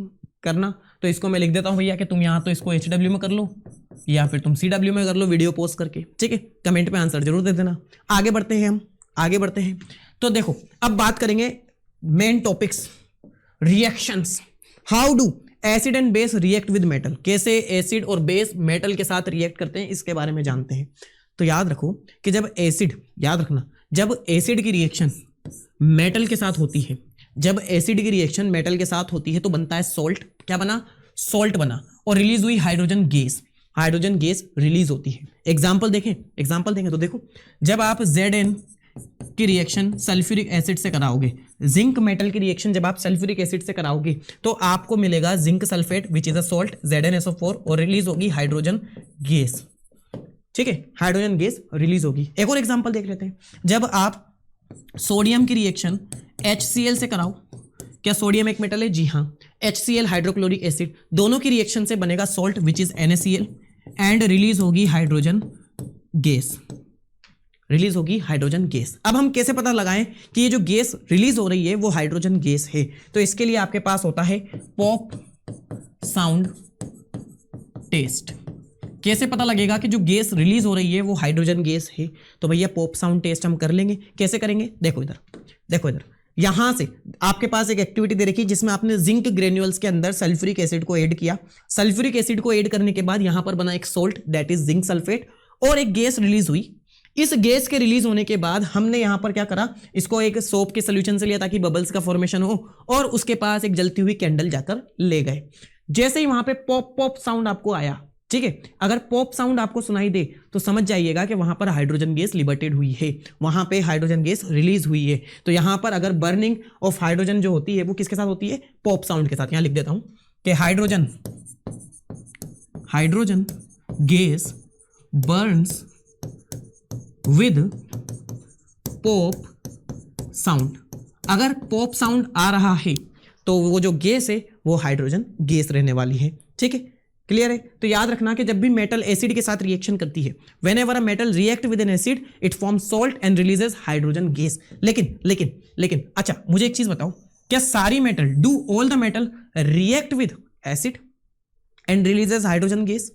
करना, तो इसको मैं लिख देता हूं भैया कि तुम यहां तो इसको HW में कर लो या फिर तुम CW में कर लो वीडियो पोस्ट करके। ठीक है, कमेंट में आंसर जरूर दे देना। आगे बढ़ते हैं, हम आगे बढ़ते हैं। तो देखो अब बात करेंगे main topics, reactions. How do acid and base react with metal. कैसे एसिड और बेस मेटल के साथ रिएक्ट करते हैं, इसके बारे में जानते हैं। तो याद रखो कि जब एसिड, याद रखना, जब एसिड की रिएक्शन मेटल के साथ होती है, जब एसिड की रिएक्शन मेटल के साथ होती है तो बनता है सॉल्ट। क्या बना? सॉल्ट बना। और रिलीज हुई hydrogen gas, hydrogen gas release होती है। एग्जाम्पल देखें तो देखो, जब आप Zn की रिएक्शन सल्फ्यूरिक एसिड से कराओगे, जिंक मेटल की रिएक्शन जब आप सल्फ्यूरिक एसिड से कराओगे तो आपको मिलेगा zinc sulphate which is a salt ZnSO4 और रिलीज होगी हाइड्रोजन गैस। ठीक है, हाइड्रोजन गैस रिलीज होगी। एक और एग्जांपल देख लेते हैं। जब आप सोडियम की रिएक्शन HCl से कराओ, क्या सोडियम एक मेटल है? जी हाँ। HCl हाइड्रोक्लोरिक एसिड, दोनों की रिएक्शन से बनेगा salt which is NaCl and release होगी हाइड्रोजन गैस, रिलीज होगी हाइड्रोजन गैस। अब हम कैसे पता लगाएं कि ये जो गैस रिलीज हो रही है वो हाइड्रोजन गैस है? तो इसके लिए आपके पास होता है पॉप साउंड टेस्ट। कैसे पता लगेगा कि जो गैस रिलीज हो रही है वो हाइड्रोजन गैस है? तो भैया पॉप साउंड टेस्ट हम कर लेंगे। कैसे करेंगे? देखो इधर यहां से आपके पास एक एक्टिविटी दे रखी है जिसमें आपने जिंक ग्रेन्यूल्स के अंदर सल्फ्यूरिक एसिड को ऐड किया। सल्फ्यूरिक एसिड को ऐड करने के बाद यहां पर बना एक salt that is zinc sulphate और एक गैस रिलीज हुई। इस गैस के रिलीज होने के बाद हमने यहां पर क्या करा, इसको एक सोप के सोल्यूशन से लिया ताकि बबल्स का फॉर्मेशन हो और उसके पास एक जलती हुई कैंडल जाकर ले गए। जैसे ही वहां पे पॉप पॉप साउंड आपको आया, ठीक है, अगर पॉप साउंड आपको सुनाई दे तो समझ जाइएगा कि वहां पर हाइड्रोजन गैस लिबर्टेड हुई है, वहां पे हाइड्रोजन गैस रिलीज हुई है। तो यहां पर अगर बर्निंग ऑफ हाइड्रोजन जो होती है वो किसके साथ होती है? पॉप साउंड के साथ। यहां लिख देता हूं कि hydrogen gas Burns with pop sound. अगर पॉप साउंड आ रहा है तो वो जो गैस है वो हाइड्रोजन गैस रहने वाली है। ठीक है, क्लियर है? तो याद रखना कि जब भी मेटल एसिड के साथ रिएक्शन करती है, whenever a metal react with N acid it forms salt and releases hydrogen gas. लेकिन अच्छा मुझे एक चीज बताओ, क्या सारी metal, do all the metal react with acid and releases hydrogen gas?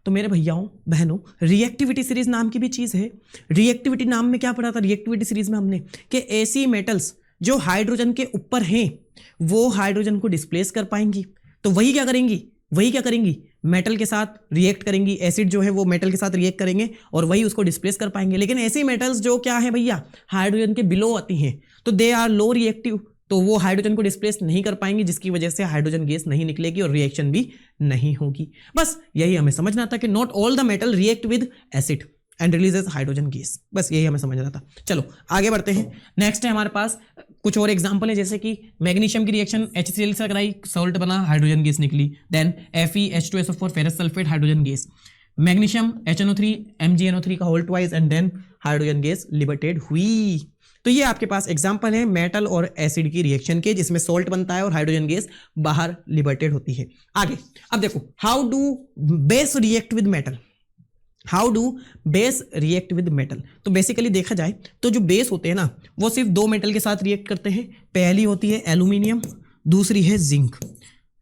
तो मेरे भैयाओं बहनों, रिएक्टिविटी सीरीज नाम की भी चीज है। रिएक्टिविटी नाम में क्या पढ़ा था रिएक्टिविटी सीरीज में हमने, कि ऐसी मेटल्स जो हाइड्रोजन के ऊपर हैं वो हाइड्रोजन को डिस्प्लेस कर पाएंगी। तो वही क्या करेंगी, मेटल के साथ रिएक्ट करेंगी। एसिड जो है वो मेटल के साथ रिएक्ट करेंगे और वही उसको डिस्प्लेस कर पाएंगे। लेकिन ऐसी मेटल्स जो क्या है भैया, हाइड्रोजन के बिलो आती हैं, तो दे आर लो रिएक्टिव, तो वो हाइड्रोजन को डिस्प्लेस नहीं कर पाएंगी, जिसकी वजह से हाइड्रोजन गैस नहीं निकलेगी और रिएक्शन भी नहीं होगी। बस यही हमें समझना था कि not all the metal react with acid. And releases hydrogen gas. बस यही हमें समझना था। चलो आगे बढ़ते हैं। नेक्स्ट है हमारे पास कुछ और एग्जांपल है, जैसे कि मैग्नीशियम की रिएक्शन HCl से कराई, सॉल्ट बना, हाइड्रोजन गैस निकली। Then FeH2SO4 ferrous sulphate, hydrogen gas. Magnesium HNO3 MgNO3 का whole twice and then hydrogen gas liberated हुई। तो ये आपके पास एग्जांपल है मेटल और एसिड की रिएक्शन के, जिसमें सॉल्ट बनता है और हाइड्रोजन गैस बाहर लिबरेटेड होती है। आगे अब देखो, how do base react with metal. How do base react with metal. तो बेसिकली देखा जाए तो जो बेस होते हैं ना, वो सिर्फ दो मेटल के साथ रिएक्ट करते हैं। पहली होती है एल्यूमिनियम, दूसरी है जिंक।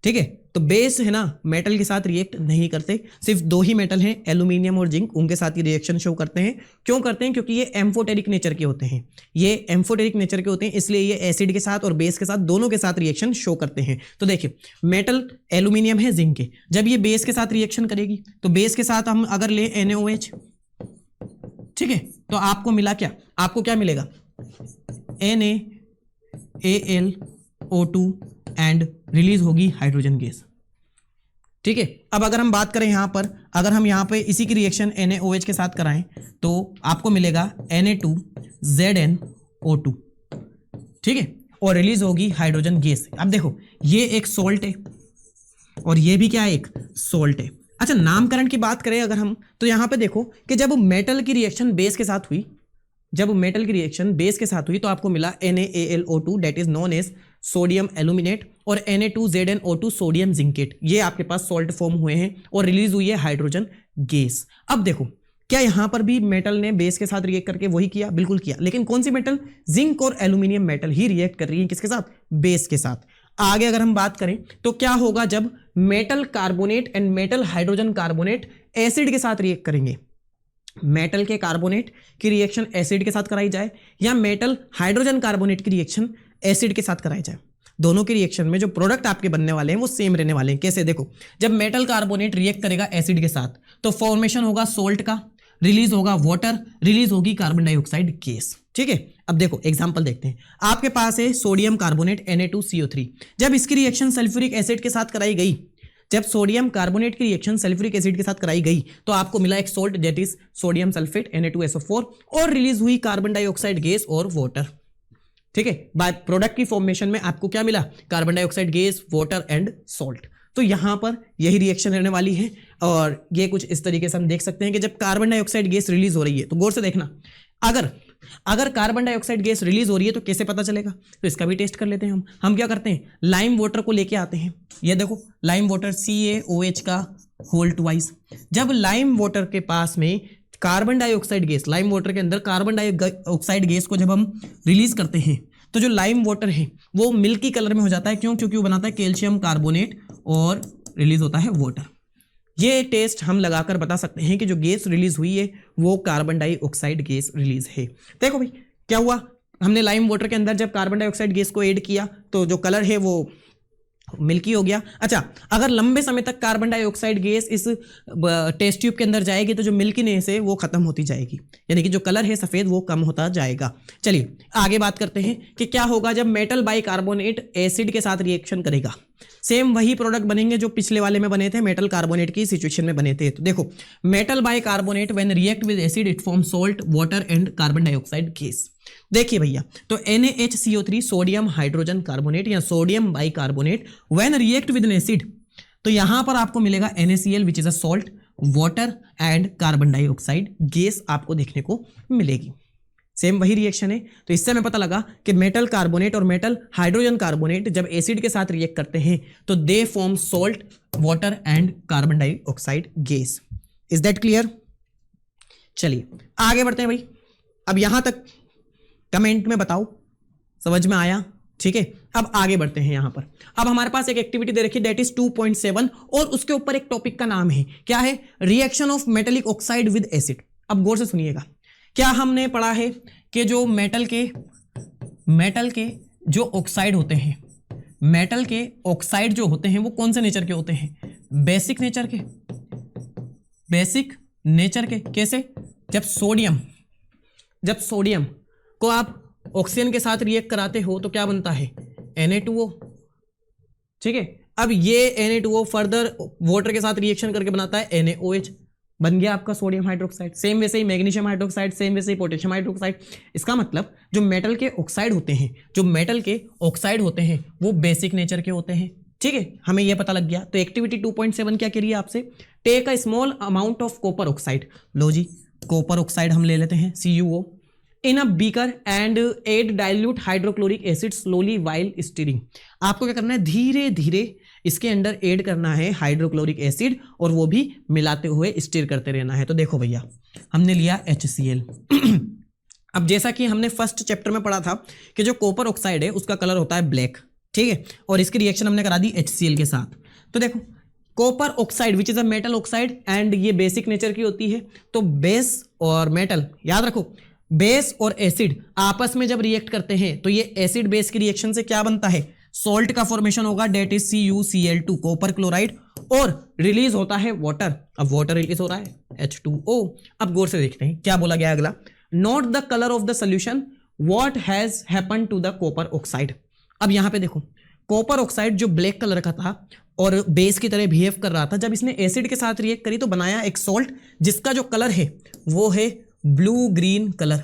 ठीक है, तो बेस है ना मेटल के साथ रिएक्ट नहीं करते, सिर्फ दो ही मेटल हैं, एल्यूमिनियम और जिंक, उनके साथ ही रिएक्शन शो करते हैं। क्यों करते हैं? क्योंकि ये एम्फोटेरिक नेचर के होते हैं। ये एम्फोटेरिक नेचर के होते हैं, इसलिए ये एसिड के साथ और बेस के साथ दोनों के साथ रिएक्शन शो करते हैं। तो देखिए, मेटल एल्यूमिनियम है जिंक के, जब ये बेस के साथ रिएक्शन करेगी तो बेस के साथ हम अगर ले NaOH, ठीक है, तो आपको मिला क्या? आपको क्या मिलेगा? NaAlO2 एंड रिलीज होगी हाइड्रोजन गैस। ठीक है, अब अगर हम बात करें यहां पर, अगर हम यहां पे इसी की रिएक्शन NaOH के साथ कराएं तो आपको मिलेगा Na2ZnO2। ठीक है, और रिलीज होगी हाइड्रोजन गैस। अब देखो, ये एक सॉल्ट है और ये भी क्या है? एक सॉल्ट है। अच्छा, नामकरण की बात करें अगर हम, तो यहां पे देखो कि जब मेटल की रिएक्शन बेस के साथ हुई, जब मेटल की रिएक्शन बेस के साथ हुई तो आपको मिला NaAlO2 that is known as sodium aluminate और Na2ZnO2 सोडियम जिंकेट। ये आपके पास सॉल्ट फॉर्म हुए हैं और रिलीज हुई है हाइड्रोजन गैस। अब देखो, क्या यहां पर भी मेटल ने बेस के साथ रिएक्ट करके वही किया? बिल्कुल किया, लेकिन कौन सी मेटल? जिंक और एल्यूमिनियम मेटल ही रिएक्ट कर रही है किसके साथ? बेस के साथ। आगे अगर हम बात करें तो क्या होगा जब metal carbonate and metal hydrogen carbonate acid के साथ रिएक्ट करेंगे? मेटल के कार्बोनेट की रिएक्शन एसिड के साथ कराई जाए या मेटल हाइड्रोजन कार्बोनेट की रिएक्शन एसिड के साथ कराई जाए, दोनों के रिएक्शन में जो प्रोडक्ट आपके बनने वाले हैं वो सेम रहने वाले हैं। कैसे? देखो, जब मेटल कार्बोनेट रिएक्ट करेगा एसिड के साथ तो फॉर्मेशन होगा सॉल्ट का, रिलीज होगा वाटर, रिलीज होगी कार्बन डाइऑक्साइड गैस। ठीक है, अब देखो एग्जांपल देखते हैं। आपके पास है सोडियम कार्बोनेट Na2CO3, जब इसकी रिएक्शन सल्फ्यूरिक एसिड के साथ कराई गई, जब सोडियम कार्बोनेट की रिएक्शन सल्फ्यूरिक एसिड के साथ कराई गई तो आपको मिला एक salt that is sodium sulphate Na2SO4 और रिलीज हुई कार्बन डाइऑक्साइड गैस और वाटर। ठीक है, बाय प्रोडक्ट की फॉर्मेशन में आपको क्या मिला? Carbon dioxide gas, water and salt. तो यहां पर यही रिएक्शन रहने वाली है और ये कुछ इस तरीके से हम देख सकते हैं कि जब कार्बन डाइऑक्साइड गैस रिलीज हो रही है तो गौर से देखना, अगर कार्बन डाइऑक्साइड गैस रिलीज हो रही है तो कैसे पता चलेगा? तो इसका भी टेस्ट कर लेते हैं हम क्या करते हैं, लाइम वाटर को लेके आते हैं। ये देखो, लाइम वाटर CaOH का होल ट्वाइस। जब लाइम वाटर के पास में carbon dioxide gas, lime water के अंदर कार्बन डाइऑक्साइड गैस को जब हम रिलीज करते हैं तो जो लाइम वाटर है वो मिल्की कलर में हो जाता है। क्यों? क्योंकि वो बनाता है कैल्शियम कार्बोनेट और रिलीज होता है वाटर। ये टेस्ट हम लगाकर बता सकते हैं कि जो गैस रिलीज हुई है वो कार्बन डाइऑक्साइड गैस रिलीज है। देखो भाई, क्या हुआ? हमने लाइम वाटर के अंदर जब कार्बन डाइऑक्साइड गैस को ऐड किया तो जो कलर है वो मिल्की हो गया। अच्छा, अगर लंबे समय तक कार्बन डाइऑक्साइड गैस इस टेस्ट ट्यूब के अंदर जाएगी तो जो मिल्कीनेस है वो खत्म होती जाएगी, यानी कि जो कलर है सफेद वो कम होता जाएगा। चलिए आगे बात करते हैं कि क्या होगा जब मेटल बाइकार्बोनेट एसिड के साथ रिएक्शन करेगा। सेम वही प्रोडक्ट बनेंगे जो पिछले वाले में बने थे, मेटल कार्बोनेट की सिचुएशन में बने थे। तो देखो, metal bicarbonate when react with acid it form salt, water and carbon dioxide gas. देखिए भैया, तो NaHCO3 सोडियम हाइड्रोजन कार्बोनेट या sodium bicarbonate when react with N acid, तो यहां पर आपको मिलेगा NaCl which is a salt, water and carbon dioxide gas आपको देखने को मिलेगी। सेम वही रिएक्शन है। तो इससे हमें पता लगा कि मेटल कार्बोनेट और मेटल हाइड्रोजन कार्बोनेट जब एसिड के साथ रिएक्ट करते हैं तो they form salt, water and carbon dioxide gas. Is that clear? चलिए आगे बढ़ते हैं भाई। अब यहां तक कमेंट में बताओ समझ में आया? ठीक है, अब आगे बढ़ते हैं। यहां पर अब हमारे पास एक एक्टिविटी दे रखी है दैट इज 2.7 और उसके ऊपर एक टॉपिक का नाम है, क्या है? Reaction of metallic oxide with acid. अब गौर से सुनिएगा, क्या हमने पढ़ा है कि जो मेटल के जो ऑक्साइड होते हैं, मेटल के ऑक्साइड जो होते हैं वो कौन से नेचर के होते हैं? बेसिक नेचर के। बेसिक नेचर के कैसे? जब सोडियम को आप ऑक्सीजन के साथ रिएक्ट कराते हो तो क्या बनता है? Na2O। ठीक है, अब ये Na2O फर्दर वाटर के साथ रिएक्शन करके बनाता है NaOH, बन गया आपका सोडियम हाइड्रोक्साइड। सेम वैसे ही मैग्नीशियम हाइड्रोक्साइड, सेम वैसे ही पोटेशियम हाइड्रोक्साइड। इसका मतलब जो मेटल के ऑक्साइड होते हैं वो बेसिक नेचर के होते हैं। ठीक है, हमें यह पता लग गया। तो एक्टिविटी 2.7 क्या कह रही है आपसे, take a small amount of copper oxide. लो जी, कॉपर ऑक्साइड हम ले लेते हैं CuO in a beaker and add dilute hydrochloric acid slowly while stirring. आपको क्या करना है, धीरे धीरे इसके अंदर ऐड करना है हाइड्रोक्लोरिक एसिड और वो भी मिलाते हुए स्टीर करते रहना है। तो देखो भैया, हमने लिया HCl। अब जैसा कि हमने फर्स्ट चैप्टर में पढ़ा था कि जो कॉपर ऑक्साइड है उसका कलर होता है ब्लैक, ठीक है, और इसकी रिएक्शन हमने करा दी HCl के साथ। तो देखो, copper oxide which is a metal oxide and ये बेसिक नेचर की होती है। तो बेस और मेटल, याद रखो, बेस और एसिड आपस में जब रिएक्ट करते हैं तो ये एसिड बेस की रिएक्शन से क्या बनता है, सॉल्ट का फॉर्मेशन होगा, that is CuCl2 copper chloride, और रिलीज होता है वाटर। अब वाटर रिलीज हो रहा है H2O। अब गौर से देखते हैं क्या बोला गया अगला, note the colour of the solution, what has happened to the copper oxide. अब यहां पे देखो, कॉपर ऑक्साइड जो ब्लैक कलर का था और बेस की तरह बिहेव कर रहा था, जब इसने एसिड के साथ रिएक्ट करी तो बनाया एक सॉल्ट जिसका जो कलर है वो है ब्लू ग्रीन कलर,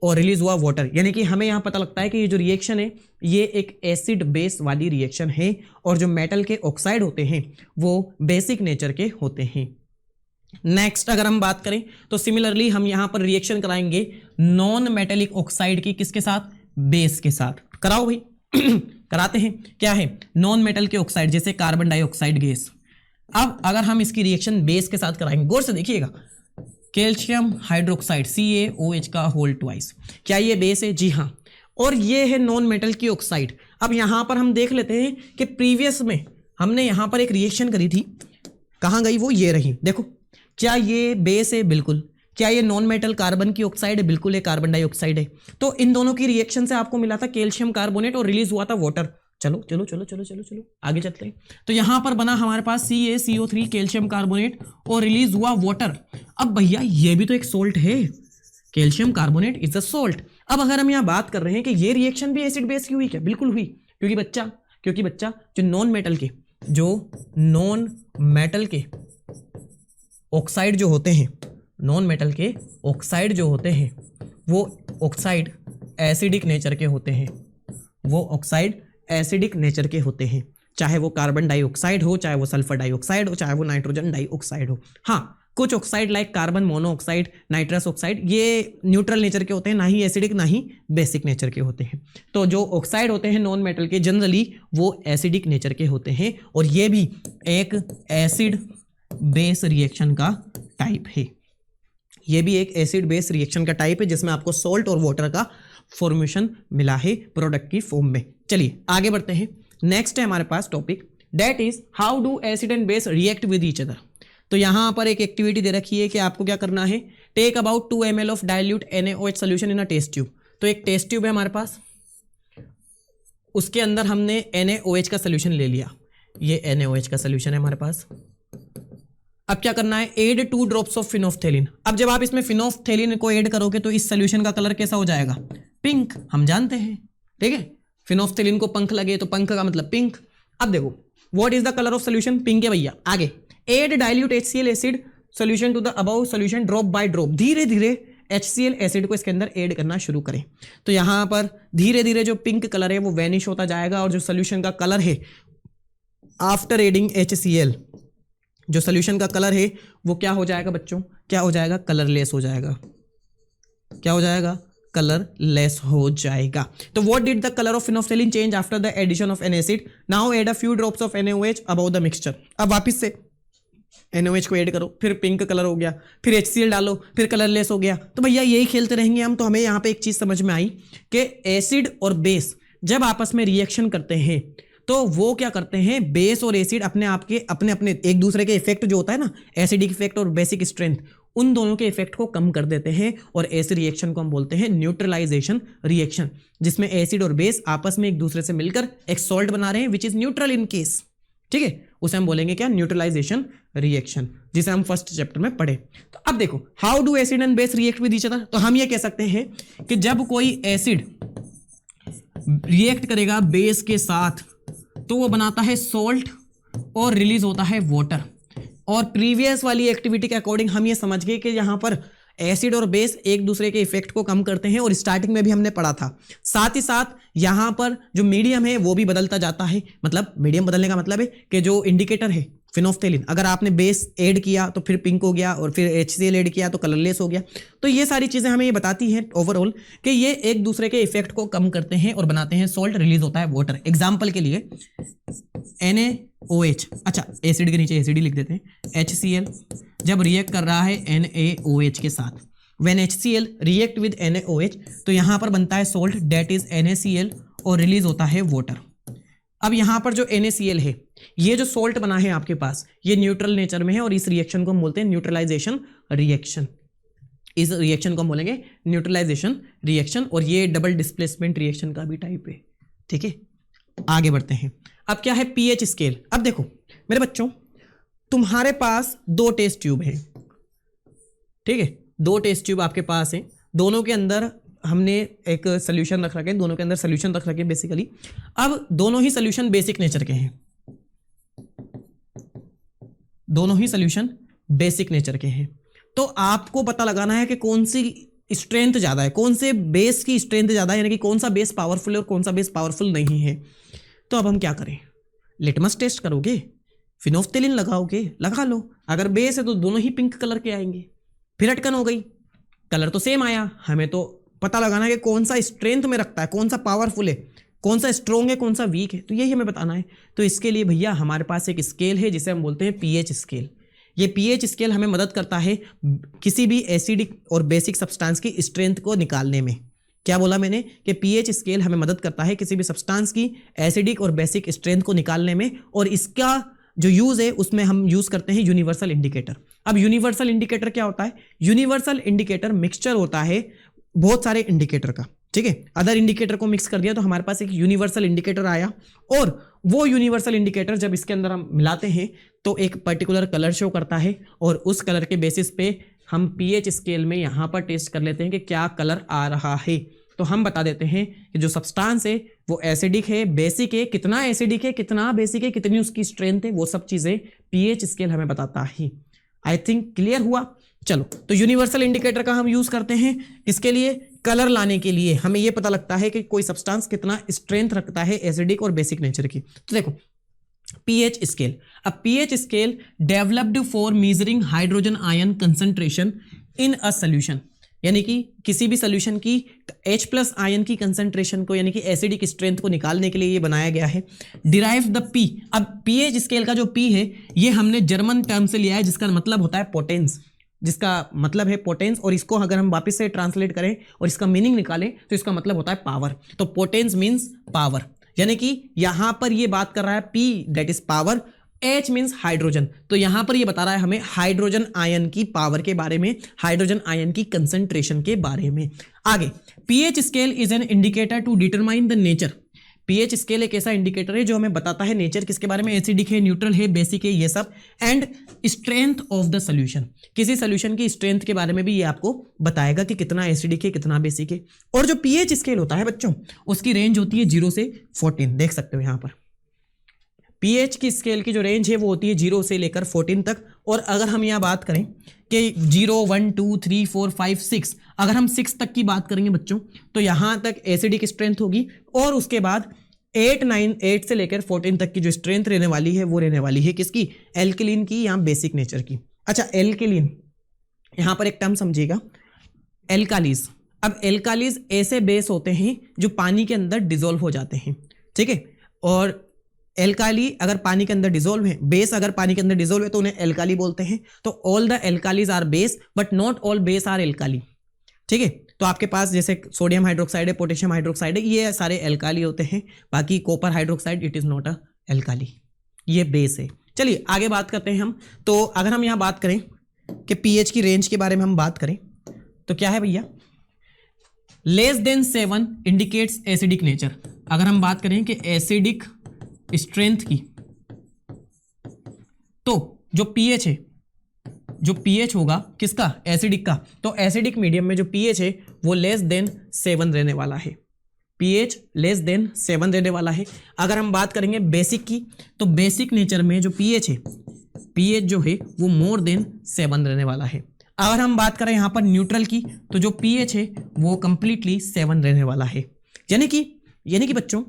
और रिलीज हुआ वाटर। यानी कि हमें यहां पता लगता है कि ये जो रिएक्शन है ये एक एसिड बेस वाली रिएक्शन है, और जो मेटल के ऑक्साइड होते हैं वो बेसिक नेचर के होते हैं। नेक्स्ट अगर हम बात करें तो सिमिलरली हम यहां पर रिएक्शन कराएंगे नॉन मेटेलिक ऑक्साइड की, किसके साथ, बेस के साथ। कराओ भाई कराते हैं। क्या है, नॉन मेटल के ऑक्साइड जैसे कार्बन डाइऑक्साइड गैस। अब अगर हम इसकी रिएक्शन बेस के साथ कराएंगे, गौर से देखिएगा, कैल्शियम हाइड्रोक्साइड CaOH का होल ट्वाइस, क्या ये बेस है, जी हाँ, और ये है नॉन मेटल की ऑक्साइड। अब यहां पर हम देख लेते हैं कि प्रीवियस में हमने यहां पर एक रिएक्शन करी थी, कहां गई वो, ये रही, देखो, क्या ये बेस है, बिल्कुल। क्या ये नॉन मेटल कार्बन की ऑक्साइड है, बिल्कुल, ये कार्बन डाइऑक्साइड है। तो इन दोनों की रिएक्शन से आपको मिला था कैल्शियम कार्बोनेट और रिलीज हुआ था वाटर। चलो चलो चलो चलो चलो चलो आगे चलते हैं। तो यहां पर बना हमारे पास CaCO3 कैल्शियम कार्बोनेट और रिलीज हुआ वाटर। अब भैया ये भी तो एक सोल्ट है, calcium carbonate is a salt. अब अगर हम यहां बात कर रहे हैं कि ये रिएक्शन भी एसिड बेस की हुई, क्या, बिल्कुल हुई, क्योंकि बच्चा जो नॉन मेटल के ऑक्साइड जो होते हैं, नॉन मेटल के ऑक्साइड जो होते हैं वो ऑक्साइड एसिडिक नेचर के होते हैं, वो ऑक्साइड एसिडिक नेचर के होते हैं, चाहे वो कार्बन डाइऑक्साइड हो, चाहे वो सल्फर डाइऑक्साइड हो, चाहे वो नाइट्रोजन डाइऑक्साइड हो। हाँ, कुछ oxide like carbon monoxide, nitrous oxide, ये न्यूट्रल नेचर के होते हैं, ना ही एसिडिक ना ही बेसिक नेचर के होते हैं। तो जो ऑक्साइड होते हैं नॉन मेटल के जनरली वो एसिडिक नेचर के होते हैं, और ये भी एक एसिड बेस रिएक्शन का टाइप है। ये भी एक एसिड बेस रिएक्शन का टाइप है जिसमें आपको सॉल्ट और वाटर का फॉर्मेशन मिला है प्रोडक्ट की फॉर्म में। चलिए आगे बढ़ते हैं। नेक्स्ट है हमारे पास topic, that is how do acid and base react with each other. तो यहां पर एक एक्टिविटी दे रखी है कि आपको क्या करना है, take about 2 ml of dilute NaOH solution in a test tube. तो एक टेस्ट ट्यूब है हमारे पास, उसके अंदर हमने NaOH का सोल्यूशन ले लिया, ये NaOH का सोल्यूशन है हमारे पास। अब क्या करना है, एड 2 ड्रॉप्स ऑफ फिनोफ्थेलिन। अब जब आप इसमें फिनोफ्थेलिन को ऐड करोगे तो इस सोल्यूशन का कलर कैसा हो जाएगा, पिंक, हम जानते हैं, ठीक है। फिनोफ्थेलिन को पंख लगे तो पंख का मतलब पिंक। अब देखो, what is the colour of solution, pink है भैया। आगे, add dilute HCl acid solution to the above solution drop by drop. धीरे धीरे HCl एसिड को इसके अंदर ऐड करना शुरू करें। तो यहां पर धीरे धीरे जो पिंक कलर है वो वैनिश होता जाएगा, और जो सोल्यूशन का कलर है आफ्टर एडिंग HCl, जो सोल्यूशन का कलर है वो क्या हो जाएगा बच्चों, क्या हो जाएगा, कलरलेस हो जाएगा। क्या हो जाएगा, कलरलेस हो जाएगा। तो what did the colour of phenolphthalein change after the addition of an acid, now add a few drops of NaOH about the mixture. अब वापस से NaOH को ऐड करो, फिर पिंक कलर हो गया, फिर HCl डालो, फिर कलरलेस हो गया। तो भैया यही खेलते रहेंगे हम। तो हमें यहाँ पे एक चीज समझ में आई कि एसिड और बेस जब आपस में रिएक्शन करते हैं तो वो क्या करते हैं, बेस और एसिड अपने आप के अपने अपने एक दूसरे के इफेक्ट जो होता है ना, एसिडिक इफेक्ट और बेसिक स्ट्रेंथ, उन दोनों के इफेक्ट को कम कर देते हैं, और ऐसे रिएक्शन को हम बोलते हैं न्यूट्रलाइजेशन रिएक्शन, जिसमें एसिड और बेस आपस में एक दूसरे से मिलकर एक सॉल्ट बना रहे हैं which is neutral in case, ठीक है, उसे हम बोलेंगे क्या, न्यूट्रलाइजेशन रिएक्शन, जिसे हम फर्स्ट चैप्टर में पढ़े। तो अब देखो, how do acid and base react with each other. तो हम ये कह सकते हैं कि जब कोई एसिड रिएक्ट करेगा बेस के साथ तो वो बनाता है सॉल्ट और रिलीज होता है वाटर। और प्रीवियस वाली एक्टिविटी के अकॉर्डिंग हम ये समझ गए कि यहाँ पर एसिड और बेस एक दूसरे के इफेक्ट को कम करते हैं, और स्टार्टिंग में भी हमने पढ़ा था। साथ ही साथ यहाँ पर जो मीडियम है वो भी बदलता जाता है, मतलब मीडियम बदलने का मतलब है कि जो इंडिकेटर है फिनोफ्थेलिन, अगर आपने बेस ऐड किया तो फिर पिंक हो गया, और फिर HCl ऐड किया तो कलरलेस हो गया। तो ये सारी चीज़ें हमें ये बताती हैं ओवरऑल कि ये एक दूसरे के इफेक्ट को कम करते हैं और बनाते हैं सॉल्ट, रिलीज होता है वाटर। एग्जाम्पल के लिए NaOH, अच्छा एसिड के नीचे एसिड ही लिख देते हैं, HCl जब रिएक्ट कर रहा है NaOH के साथ, when HCl react with NaOH तो यहाँ पर बनता है सॉल्ट दैट इज NaCl और रिलीज होता है वाटर। अब यहाँ पर जो NaCl है, ये जो सॉल्ट बना है आपके पास, ये न्यूट्रल नेचर में है, और इस रिएक्शन को हम बोलते हैं न्यूट्रलाइजेशन रिएक्शन। इस रिएक्शन को हम बोलेंगे न्यूट्रलाइजेशन रिएक्शन, और ये डबल डिस्प्लेसमेंट रिएक्शन का भी टाइप है। ठीक है, आगे बढ़ते हैं। अब क्या है pH स्केल। अब देखो मेरे बच्चों, तुम्हारे पास 2 टेस्ट ट्यूब है, ठीक है, 2 टेस्ट ट्यूब आपके पास है, दोनों के अंदर हमने एक सोल्यूशन रख रखे, दोनों के अंदर सोल्यूशन रख रखे बेसिकली। अब दोनों ही सोल्यूशन बेसिक नेचर के हैं, दोनों ही सोल्यूशन बेसिक नेचर के हैं। तो आपको पता लगाना है कि कौन सी स्ट्रेंथ ज़्यादा है, कौन से बेस की स्ट्रेंथ ज़्यादा है, यानी कि कौन सा बेस पावरफुल है और कौन सा बेस पावरफुल नहीं है। तो अब हम क्या करें, लिटमस टेस्ट करोगे, फिनोफ्थेलिन लगाओगे, लगा लो, अगर बेस है तो दोनों ही पिंक कलर के आएंगे, फिर अटकन हो गई, कलर तो सेम आया। हमें तो पता लगाना है कि कौन सा स्ट्रेंथ में रखता है, कौन सा पावरफुल है, कौन सा स्ट्रॉन्ग है, कौन सा वीक है, तो यही हमें बताना है। तो इसके लिए भैया हमारे पास एक स्केल है जिसे हम बोलते हैं pH स्केल। ये pH स्केल हमें मदद करता है किसी भी एसिडिक और बेसिक सब्सटेंस की स्ट्रेंथ को निकालने में। क्या बोला मैंने कि pH स्केल हमें मदद करता है किसी भी सब्सटेंस की एसिडिक और बेसिक स्ट्रेंथ को निकालने में, और इसका जो यूज़ है उसमें हम यूज़ करते हैं यूनिवर्सल इंडिकेटर। अब यूनिवर्सल इंडिकेटर क्या होता है? यूनिवर्सल इंडिकेटर मिक्सचर होता है बहुत सारे इंडिकेटर का, ठीक है। अदर इंडिकेटर को मिक्स कर दिया तो हमारे पास एक यूनिवर्सल इंडिकेटर आया, और वो यूनिवर्सल इंडिकेटर जब इसके अंदर हम मिलाते हैं तो एक पर्टिकुलर कलर शो करता है, और उस कलर के बेसिस पे हम pH स्केल में यहाँ पर टेस्ट कर लेते हैं कि क्या कलर आ रहा है। तो हम बता देते हैं कि जो सब्सटेंस है वो एसिडिक है, बेसिक है, कितना एसिडिक है, कितना बेसिक है, कितनी उसकी स्ट्रेंथ है, वो सब चीज़ें pH स्केल हमें बताता है। आई थिंक क्लियर हुआ। चलो, तो यूनिवर्सल इंडिकेटर का हम यूज़ करते हैं किसके लिए? कलर लाने के लिए। हमें यह पता लगता है कि कोई सब्सटेंस कितना स्ट्रेंथ रखता है एसिडिक और बेसिक नेचर की। तो देखो pH स्केल। अब pH scale developed for measuring hydrogen ion concentration in a solution, यानी कि किसी भी सोल्यूशन की H+ आयन की कंसंट्रेशन को, यानी कि एसिडिक स्ट्रेंथ को निकालने के लिए ये बनाया गया है। Derive the P। अब pH स्केल का जो P है ये हमने जर्मन टर्म से लिया है जिसका मतलब होता है पोटेंस, जिसका मतलब है पोटेंस, और इसको अगर हम वापस से ट्रांसलेट करें और इसका मीनिंग निकालें तो इसका मतलब होता है पावर। तो पोटेंस मीन्स पावर, यानी कि यहां पर ये बात कर रहा है P that is power, H means hydrogen. तो यहां पर ये बता रहा है हमें हाइड्रोजन आयन की पावर के बारे में, हाइड्रोजन आयन की कंसंट्रेशन के बारे में। आगे, pH scale is an indicator to determine the nature. pH scale एक ऐसा इंडिकेटर है जो हमें बताता है नेचर किसके बारे में, एसिडिक है, न्यूट्रल है, बेसिक है, ये सब, and strength of the solution. किसी सोल्यूशन की स्ट्रेंथ के बारे में भी ये आपको बताएगा कि कितना एसिडिक है, कितना बेसिक है। और जो pH स्केल होता है बच्चों, उसकी रेंज होती है 0 से 14, देख सकते हो यहाँ पर pH की स्केल की जो रेंज है वो होती है 0 से लेकर 14 तक। और अगर हम यहाँ बात करें कि 0, 1, 2, 3, 4, 5, 6, अगर हम 6 तक की बात करेंगे बच्चों तो यहाँ तक एसिडिक स्ट्रेंथ होगी, और उसके बाद 8, 9, 8 से लेकर 14 तक की जो स्ट्रेंथ रहने वाली है वो रहने वाली है किसकी? एल्कलीन की या बेसिक नेचर की। अच्छा, एल्कलीन, यहाँ पर एक टर्म समझिएगा, एल्कालीज। अब एल्कालीज ऐसे बेस होते हैं जो पानी के अंदर डिजोल्व हो जाते हैं, ठीक है। और एल्काली अगर पानी के अंदर डिजोल्व है, बेस अगर पानी के अंदर डिजोल्व है तो उन्हें एल्काली बोलते हैं। तो all the alkalis are base but not all base are alkali, ठीक है। तो आपके पास जैसे सोडियम हाइड्रोक्साइड है, पोटेशियम हाइड्रोक्साइड है, ये सारे एल्काली होते हैं। बाकी copper hydroxide it is not a alkali, ये बेस है। चलिए आगे बात करते हैं हम। तो अगर हम यहाँ बात करें कि pH की रेंज के बारे में हम बात करें तो क्या है भैया, less than 7 indicates acidic nature. अगर हम बात करें कि एसिडिक स्ट्रेंथ की, तो जो pH है, जो pH होगा किसका? एसिडिक का। तो एसिडिक मीडियम में जो pH है वो लेस देन 7 रहने वाला है, pH लेस देन 7 रहने वाला है। अगर हम बात करेंगे बेसिक की, तो बेसिक नेचर में जो pH है pH जो है वो मोर देन 7 रहने वाला है। अगर हम बात करें यहाँ पर न्यूट्रल की, तो जो pH है वो कंप्लीटली 7 रहने वाला है। यानी कि बच्चों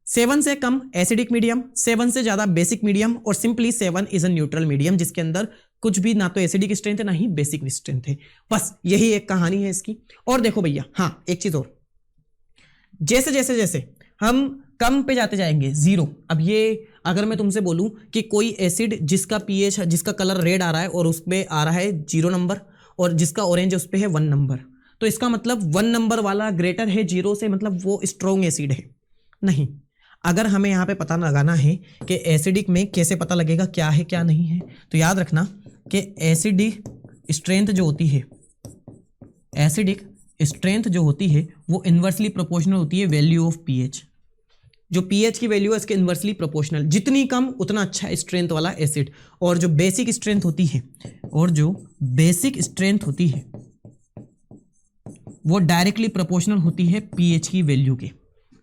7 से कम एसिडिक मीडियम, 7 से ज्यादा बेसिक मीडियम, और simply 7 is a neutral medium जिसके अंदर कुछ भी ना तो एसिडिक स्ट्रेंथ है ना ही बेसिक स्ट्रेंथ है। बस यही एक कहानी है इसकी। और देखो भैया, हाँ एक चीज और, जैसे जैसे जैसे हम कम पे जाते जाएंगे 0। अब ये अगर मैं तुमसे बोलूं कि कोई एसिड जिसका pH जिसका कलर रेड आ रहा है और उस पे आ रहा है 0 नंबर, और जिसका ऑरेंज है उस पे है 1 नंबर, तो इसका मतलब 1 नंबर वाला ग्रेटर है 0 से, मतलब वो स्ट्रॉन्ग एसिड है? नहीं। अगर हमें यहाँ पे पता लगाना है कि एसिडिक में कैसे पता लगेगा क्या है क्या नहीं है, तो याद रखना कि एसिडिक स्ट्रेंथ जो होती है, एसिडिक स्ट्रेंथ जो होती है वो इन्वर्सली प्रोपोर्शनल होती है वैल्यू ऑफ pH। जो pH की वैल्यू है इसके इन्वर्सली प्रोपोर्शनल, जितनी कम उतना अच्छा स्ट्रेंथ वाला एसिड। और जो बेसिक स्ट्रेंथ होती है, वो डायरेक्टली प्रोपोर्शनल होती है pH की वैल्यू के।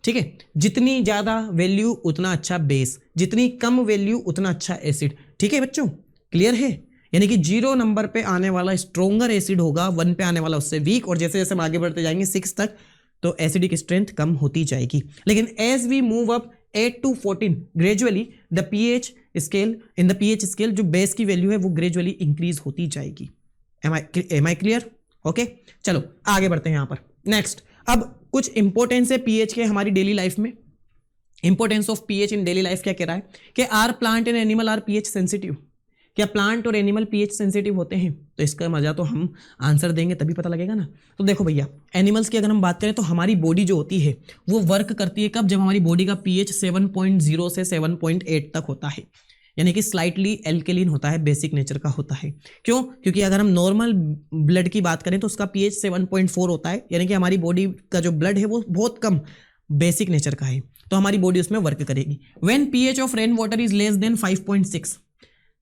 ठीक है, जितनी ज्यादा वैल्यू उतना अच्छा बेस, जितनी कम वैल्यू उतना अच्छा एसिड। ठीक है बच्चों, क्लियर है? यानी कि 0 नंबर पे आने वाला स्ट्रोंगर एसिड होगा, 1 पे आने वाला उससे वीक, और जैसे जैसे हम आगे बढ़ते जाएंगे 6 तक तो एसिडिक स्ट्रेंथ कम होती जाएगी। लेकिन as we move up 8 to 14 gradually the pH scale, in the pH scale जो बेस की वैल्यू है वो ग्रेजुअली इंक्रीज होती जाएगी। M I clear? ओके, चलो आगे बढ़ते हैं यहाँ पर। नेक्स्ट, अब कुछ इंपॉर्टेंस है pH के हमारी डेली लाइफ में। Importance of pH in daily life क्या कह रहा है कि our plant and animal are pH sensitive. क्या प्लांट और एनिमल pH सेंसिटिव होते हैं? तो इसका मजा तो हम आंसर देंगे तभी पता लगेगा ना। तो देखो भैया, एनिमल्स की अगर हम बात करें तो हमारी बॉडी जो होती है वो वर्क करती है कब? जब हमारी बॉडी का pH 7.0 से 7.8 तक होता है, यानी कि स्लाइटली एल्केलिन होता है, बेसिक नेचर का होता है। क्यों? क्योंकि अगर हम नॉर्मल ब्लड की बात करें तो उसका pH 7.4 होता है, यानी कि हमारी बॉडी का जो ब्लड है वो बहुत कम बेसिक नेचर का है, तो हमारी बॉडी उसमें वर्क करेगी। When pH of rain water is less than 5.6,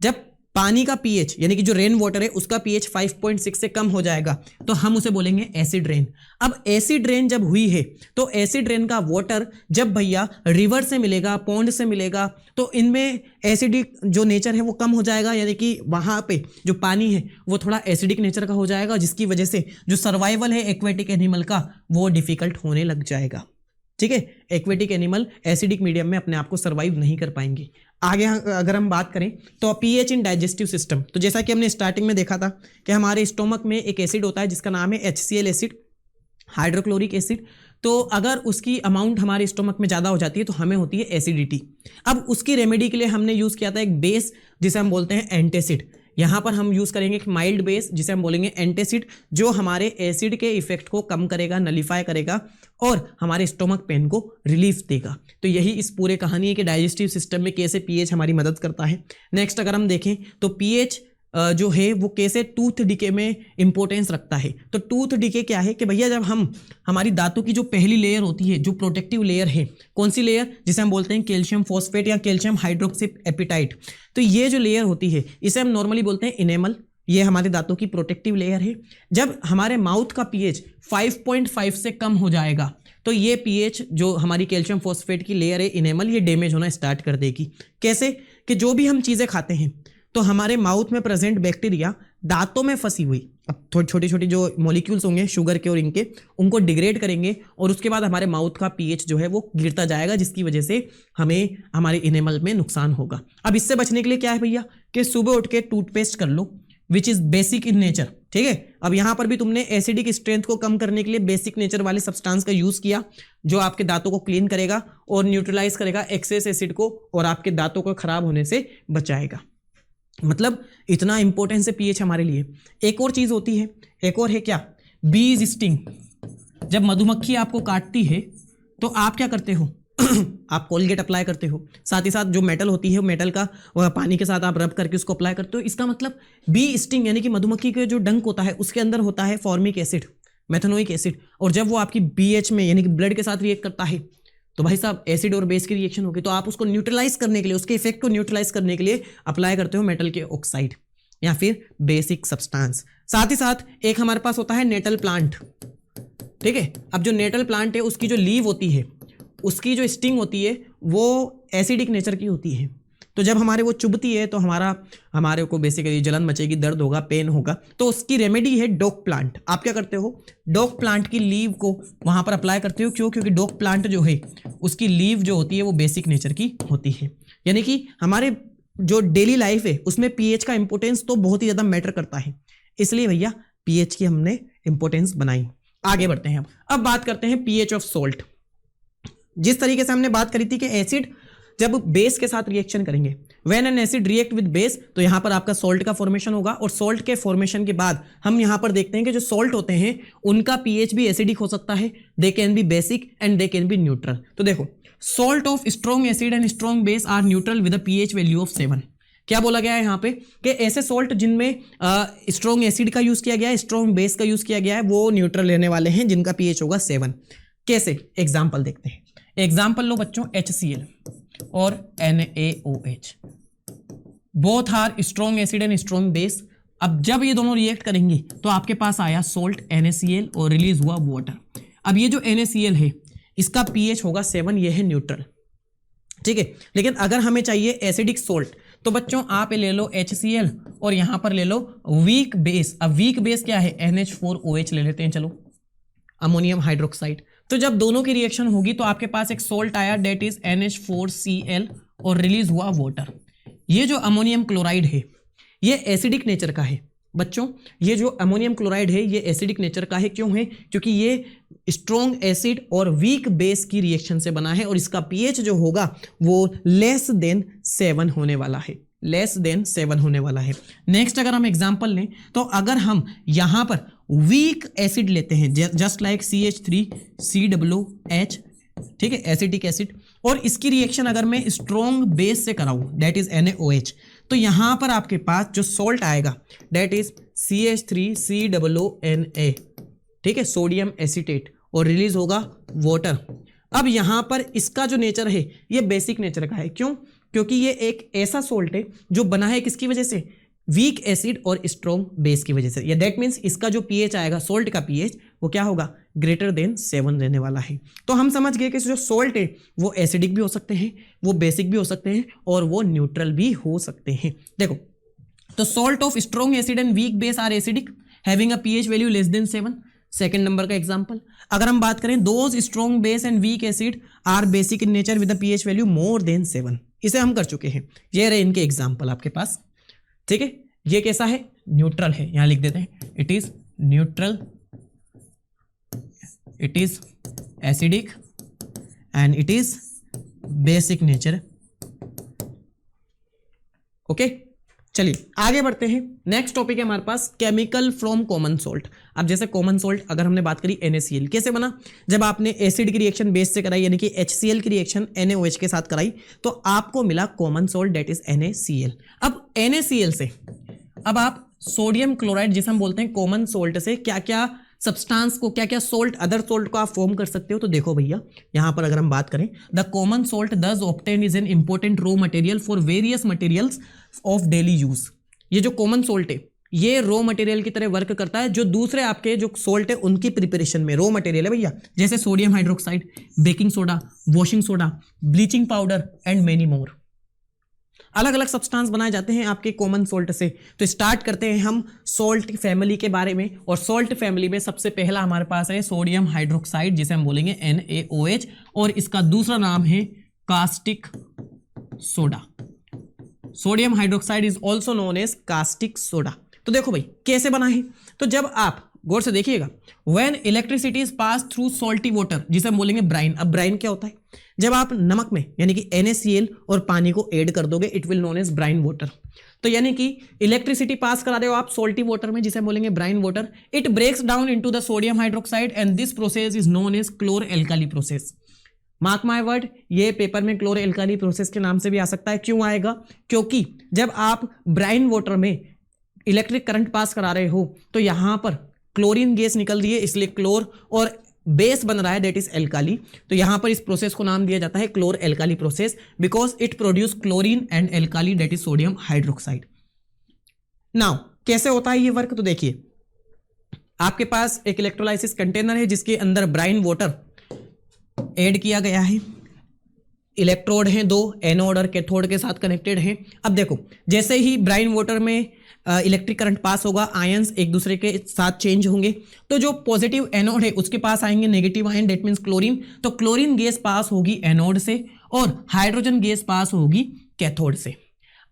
जब पानी का pH यानी कि जो रेन वाटर है उसका pH 5.6 से कम हो जाएगा तो हम उसे बोलेंगे एसिड रेन। अब एसिड रेन जब हुई है तो एसिड रेन का वाटर जब भैया रिवर से मिलेगा, पॉन्ड से मिलेगा, तो इनमें एसिडिक जो नेचर है वो कम हो जाएगा, यानी कि वहां पे जो पानी है वो थोड़ा एसिडिक नेचर का हो जाएगा, जिसकी वजह से जो सर्वाइवल है एक्वेटिक एनिमल का वो डिफिकल्ट होने लग जाएगा। ठीक है, एक्वेटिक एनिमल एसिडिक मीडियम में अपने आप को सर्वाइव नहीं कर पाएंगे। आगे अगर हम बात करें तो pH इन डाइजेस्टिव सिस्टम, तो जैसा कि हमने स्टार्टिंग में देखा था कि हमारे स्टोमक में एक एसिड होता है जिसका नाम है HCl एसिड, हाइड्रोक्लोरिक एसिड। तो अगर उसकी अमाउंट हमारे स्टोमक में ज़्यादा हो जाती है तो हमें होती है एसिडिटी। अब उसकी रेमेडी के लिए हमने यूज़ किया था एक बेस जिसे हम बोलते हैं एंटासिड। यहाँ पर हम यूज़ करेंगे एक माइल्ड बेस जिसे हम बोलेंगे एंटासिड, जो हमारे एसिड के इफेक्ट को कम करेगा, नलीफाई करेगा और हमारे स्टोमक पेन को रिलीफ देगा। तो यही इस पूरे कहानी है कि डाइजेस्टिव सिस्टम में कैसे pH हमारी मदद करता है। नेक्स्ट अगर हम देखें तो pH जो है वो कैसे टूथ डिके में इंपॉर्टेंस रखता है। तो टूथ डिके क्या है कि भैया जब हम हमारी दांतों की जो पहली लेयर होती है, जो प्रोटेक्टिव लेयर है, कौन सी लेयर? जिसे हम बोलते हैं कैल्शियम फॉस्फेट या कैल्शियम हाइड्रोक्सी एपिटाइट। तो ये जो लेयर होती है इसे हम नॉर्मली बोलते हैं इनेमल, ये हमारे दांतों की प्रोटेक्टिव लेयर है। जब हमारे माउथ का pH 5.5 से कम हो जाएगा तो ये pH जो हमारी कैल्शियम फॉस्फेट की लेयर है इनेमल, ये डैमेज होना स्टार्ट कर देगी। कैसे? कि जो भी हम चीज़ें खाते हैं तो हमारे माउथ में प्रेजेंट बैक्टीरिया दांतों में फंसी हुई अब थोड़ी छोटी छोटी जो मॉलिक्यूल्स होंगे शुगर के और इनके, उनको डिग्रेड करेंगे और उसके बाद हमारे माउथ का pH जो है वो गिरता जाएगा, जिसकी वजह से हमें हमारे इनेमल में नुकसान होगा। अब इससे बचने के लिए क्या है भैया कि सुबह उठ के टूथपेस्ट कर लो, which is basic in nature. ठीक है, अब यहां पर भी तुमने एसिडिक स्ट्रेंथ को कम करने के लिए बेसिक नेचर वाले सब्सटेंस का यूज किया जो आपके दांतों को क्लीन करेगा और न्यूट्रलाइज करेगा एक्सेस एसिड को और आपके दांतों को खराब होने से बचाएगा। मतलब इतना इंपॉर्टेंस है pH हमारे लिए। एक और चीज होती है, एक और है क्या? बीज स्टिंग। जब मधुमक्खी आपको काटती है तो आप क्या करते हो? आप कोलगेट अप्लाई करते हो, साथ ही साथ जो मेटल होती है मेटल का पानी के साथ आप रब करके उसको अप्लाई करते हो। इसका मतलब बी स्टिंग यानी कि मधुमक्खी का जो डंक होता है उसके अंदर होता है फॉर्मिक एसिड, मेथनोइक एसिड, और जब वो आपकी BH में यानी कि ब्लड के साथ रिएक्ट करता है तो भाई साहब एसिड और बेस की रिएक्शन होगी, तो आप उसको न्यूट्रलाइज करने के लिए, उसके इफेक्ट को न्यूट्रलाइज करने के लिए अप्लाई करते हो मेटल के ऑक्साइड या फिर बेसिक सब्सटेंस। साथ ही साथ एक हमारे पास होता है नेटल प्लांट। ठीक है, अब जो नेटल प्लांट है उसकी जो लीव होती है, उसकी जो स्टिंग होती है वो एसिडिक नेचर की होती है। तो तो जब हमारे वो चुभती है तो हमारे को बेसिकली जलन मचेगी, दर्द होगा, पेन होगा। तो उसकी रेमेडी है डॉग प्लांट। आप क्या करते हो, डॉग प्लांट की लीव को वहां पर अप्लाई करते हो। क्यों? क्योंकि डॉग प्लांट जो है उसकी लीव जो होती है वो बेसिक नेचर की होती है। यानी कि हमारे जो डेली लाइफ है उसमें पीएच का इंपोर्टेंस तो बहुत ही ज्यादा मैटर करता है, इसलिए भैया पीएच की हमने इंपोर्टेंस बनाई। आगे बढ़ते हैं अब बात करते हैं पीएच ऑफ सॉल्ट। जिस तरीके से हमने बात करी थी कि एसिड जब बेस के साथ रिएक्शन करेंगे, when an acid react with base, तो यहां पर आपका सॉल्ट का फॉर्मेशन होगा। और सॉल्ट के फॉर्मेशन के बाद हम यहां पर देखते हैं कि जो सॉल्ट होते हैं उनका पीएच भी एसिडिक हो सकता है, they can be basic and they can be neutral. तो देखो, salt of strong acid and strong base are neutral with a pH value of 7। क्या बोला गया है यहाँ पे कि ऐसे सॉल्ट जिनमें स्ट्रॉन्ग एसिड का यूज किया गया है, स्ट्रॉन्ग बेस का यूज किया गया है, वो न्यूट्रल लेने वाले हैं जिनका पीएच होगा 7। कैसे? एग्जाम्पल देखते हैं। एग्जाम्पल लो बच्चों, HCl और NaOH, both are strong acid and strong base. अब जब ये दोनों रिएक्ट करेंगे तो आपके पास आया सॉल्ट NaCl और रिलीज हुआ वाटर। अब ये जो NaCl है इसका पीएच होगा 7, ये है न्यूट्रल, ठीक है। लेकिन अगर हमें चाहिए एसिडिक सॉल्ट तो बच्चों आप ले लो HCl और यहां पर ले लो वीक बेस। अब वीक बेस क्या है? NH4OH ले लेते हैं, चलो, अमोनियम हाइड्रोक्साइड। तो जब दोनों की रिएक्शन होगी तो आपके पास एक सॉल्ट आया डेट इज NH4Cl और रिलीज हुआ वाटर। ये जो अमोनियम क्लोराइड है ये एसिडिक नेचर का है बच्चों। ये जो अमोनियम क्लोराइड है ये एसिडिक नेचर का है। क्यों है? क्योंकि ये स्ट्रॉन्ग एसिड और वीक बेस की रिएक्शन से बना है और इसका पीएच जो होगा वो लेस देन 7 होने वाला है, लेस देन 7 होने वाला है। नेक्स्ट अगर हम एग्जांपल लें तो अगर हम यहां पर वीक एसिड लेते हैं जस्ट लाइक CH3COOH, ठीक है, एसिटिक एसिड, और इसकी रिएक्शन अगर मैं स्ट्रॉन्ग बेस से कराऊं दैट इज NaOH, तो यहां पर आपके पास जो सॉल्ट आएगा दैट इज CH3COONA, ठीक है, सोडियम एसीटेट, और रिलीज होगा वाटर। अब यहां पर इसका जो नेचर है ये बेसिक नेचर का है। क्यों? क्योंकि ये एक ऐसा सॉल्ट है जो बना है किसकी वजह से? वीक एसिड और स्ट्रॉन्ग बेस की वजह से। या दैट मीन्स इसका जो पीएच आएगा, सॉल्ट का पीएच, वो क्या होगा? ग्रेटर देन 7 रहने वाला है। तो हम समझ गए कि जो सॉल्ट है वो एसिडिक भी हो सकते हैं, वो बेसिक भी हो सकते हैं और वो न्यूट्रल भी हो सकते हैं। देखो, तो salt of strong acid and weak base are acidic having a pH value less than 7। Second number का एग्जांपल अगर हम बात करें, those strong base and weak acid are basic in nature with a pH value more than 7। इसे हम कर चुके हैं। ये रहे इनके एग्जांपल आपके पास, ठीक है। ये कैसा है? न्यूट्रल है। यहां लिख देते हैं it is neutral, it is acidic and it is basic nature. Okay, चलिए आगे बढ़ते हैं। नेक्स्ट टॉपिक है हमारे पास केमिकल फ्रॉम कॉमन सॉल्ट। अब जैसे कॉमन सॉल्ट अगर हमने बात करी NaCl, कैसे बना? जब आपने एसिड की रिएक्शन बेस से कराई यानी कि HCl की रिएक्शन NaOH के साथ कराई तो आपको मिला common salt that is NaCl। अब NaCl से अब आप सोडियम क्लोराइड जिसे हम बोलते हैं कॉमन सॉल्ट से क्या क्या सब्सटेंस को, क्या क्या सॉल्ट, अदर सॉल्ट को आप फॉर्म कर सकते हो। तो देखो भैया, यहां पर अगर हम बात करें, द कॉमन सॉल्ट दस obtain is an important raw material for various materials of daily use. ये जो कॉमन सॉल्ट है ये रॉ मटेरियल की तरह वर्क करता है जो दूसरे आपके जो सॉल्ट है उनकी प्रिपरेशन में रॉ मटेरियल है भैया, जैसे sodium hydroxide, baking soda, washing soda, bleaching powder and many more. अलग अलग सब्सटेंस बनाए जाते हैं आपके कॉमन सॉल्ट से। तो स्टार्ट करते हैं हम सॉल्ट फैमिली के बारे में, और सॉल्ट फैमिली में सबसे पहला हमारे पास है सोडियम हाइड्रोक्साइड जिसे हम बोलेंगे NaOH, और इसका दूसरा नाम है caustic soda. Sodium hydroxide is also known as caustic soda. तो देखो भाई कैसे बना है, तो जब आप गौर से देखिएगा, when electricity is pass through salty water जिसे हम बोलेंगे ब्राइन। अब ब्राइन क्या होता है? जब आप नमक में यानी कि NaCl और पानी को ऐड कर दोगे it will known as brine water. तो यानी कि इलेक्ट्रिसिटी पास करा रहे हो आप सॉल्टी वाटर में जिसे हम बोलेंगे brine water, it breaks down into the sodium hydroxide and this process is known as chlor alkali process. Mark my word, ये पेपर में क्लोर एल्काली प्रोसेस के नाम से भी आ सकता है। क्यों आएगा? क्योंकि जब आप ब्राइन वाटर में इलेक्ट्रिक करंट पास करा रहे हो तो यहां पर क्लोरीन गैस निकल रही है, इसलिए क्लोर, और बेस बन रहा है दैट इज एल्काली। तो यहां पर इस प्रोसेस को नाम दिया जाता है chlor alkali process because it produce chlorine and alkali that is sodium hydroxide. Now कैसे होता है ये वर्क? तो देखिए, आपके पास एक इलेक्ट्रोलाइसिस कंटेनर है जिसके अंदर ब्राइन वाटर ऐड किया गया है। इलेक्ट्रोड हैं दो, एनोड और कैथोड के साथ कनेक्टेड हैं। अब देखो जैसे ही ब्राइन वाटर में इलेक्ट्रिक करंट पास होगा, आयंस एक दूसरे के साथ चेंज होंगे, तो जो पॉजिटिव एनोड है उसके पास आएंगे negative ion, that means chlorine. तो क्लोरीन गैस पास होगी एनोड से और हाइड्रोजन गैस पास होगी कैथोड से।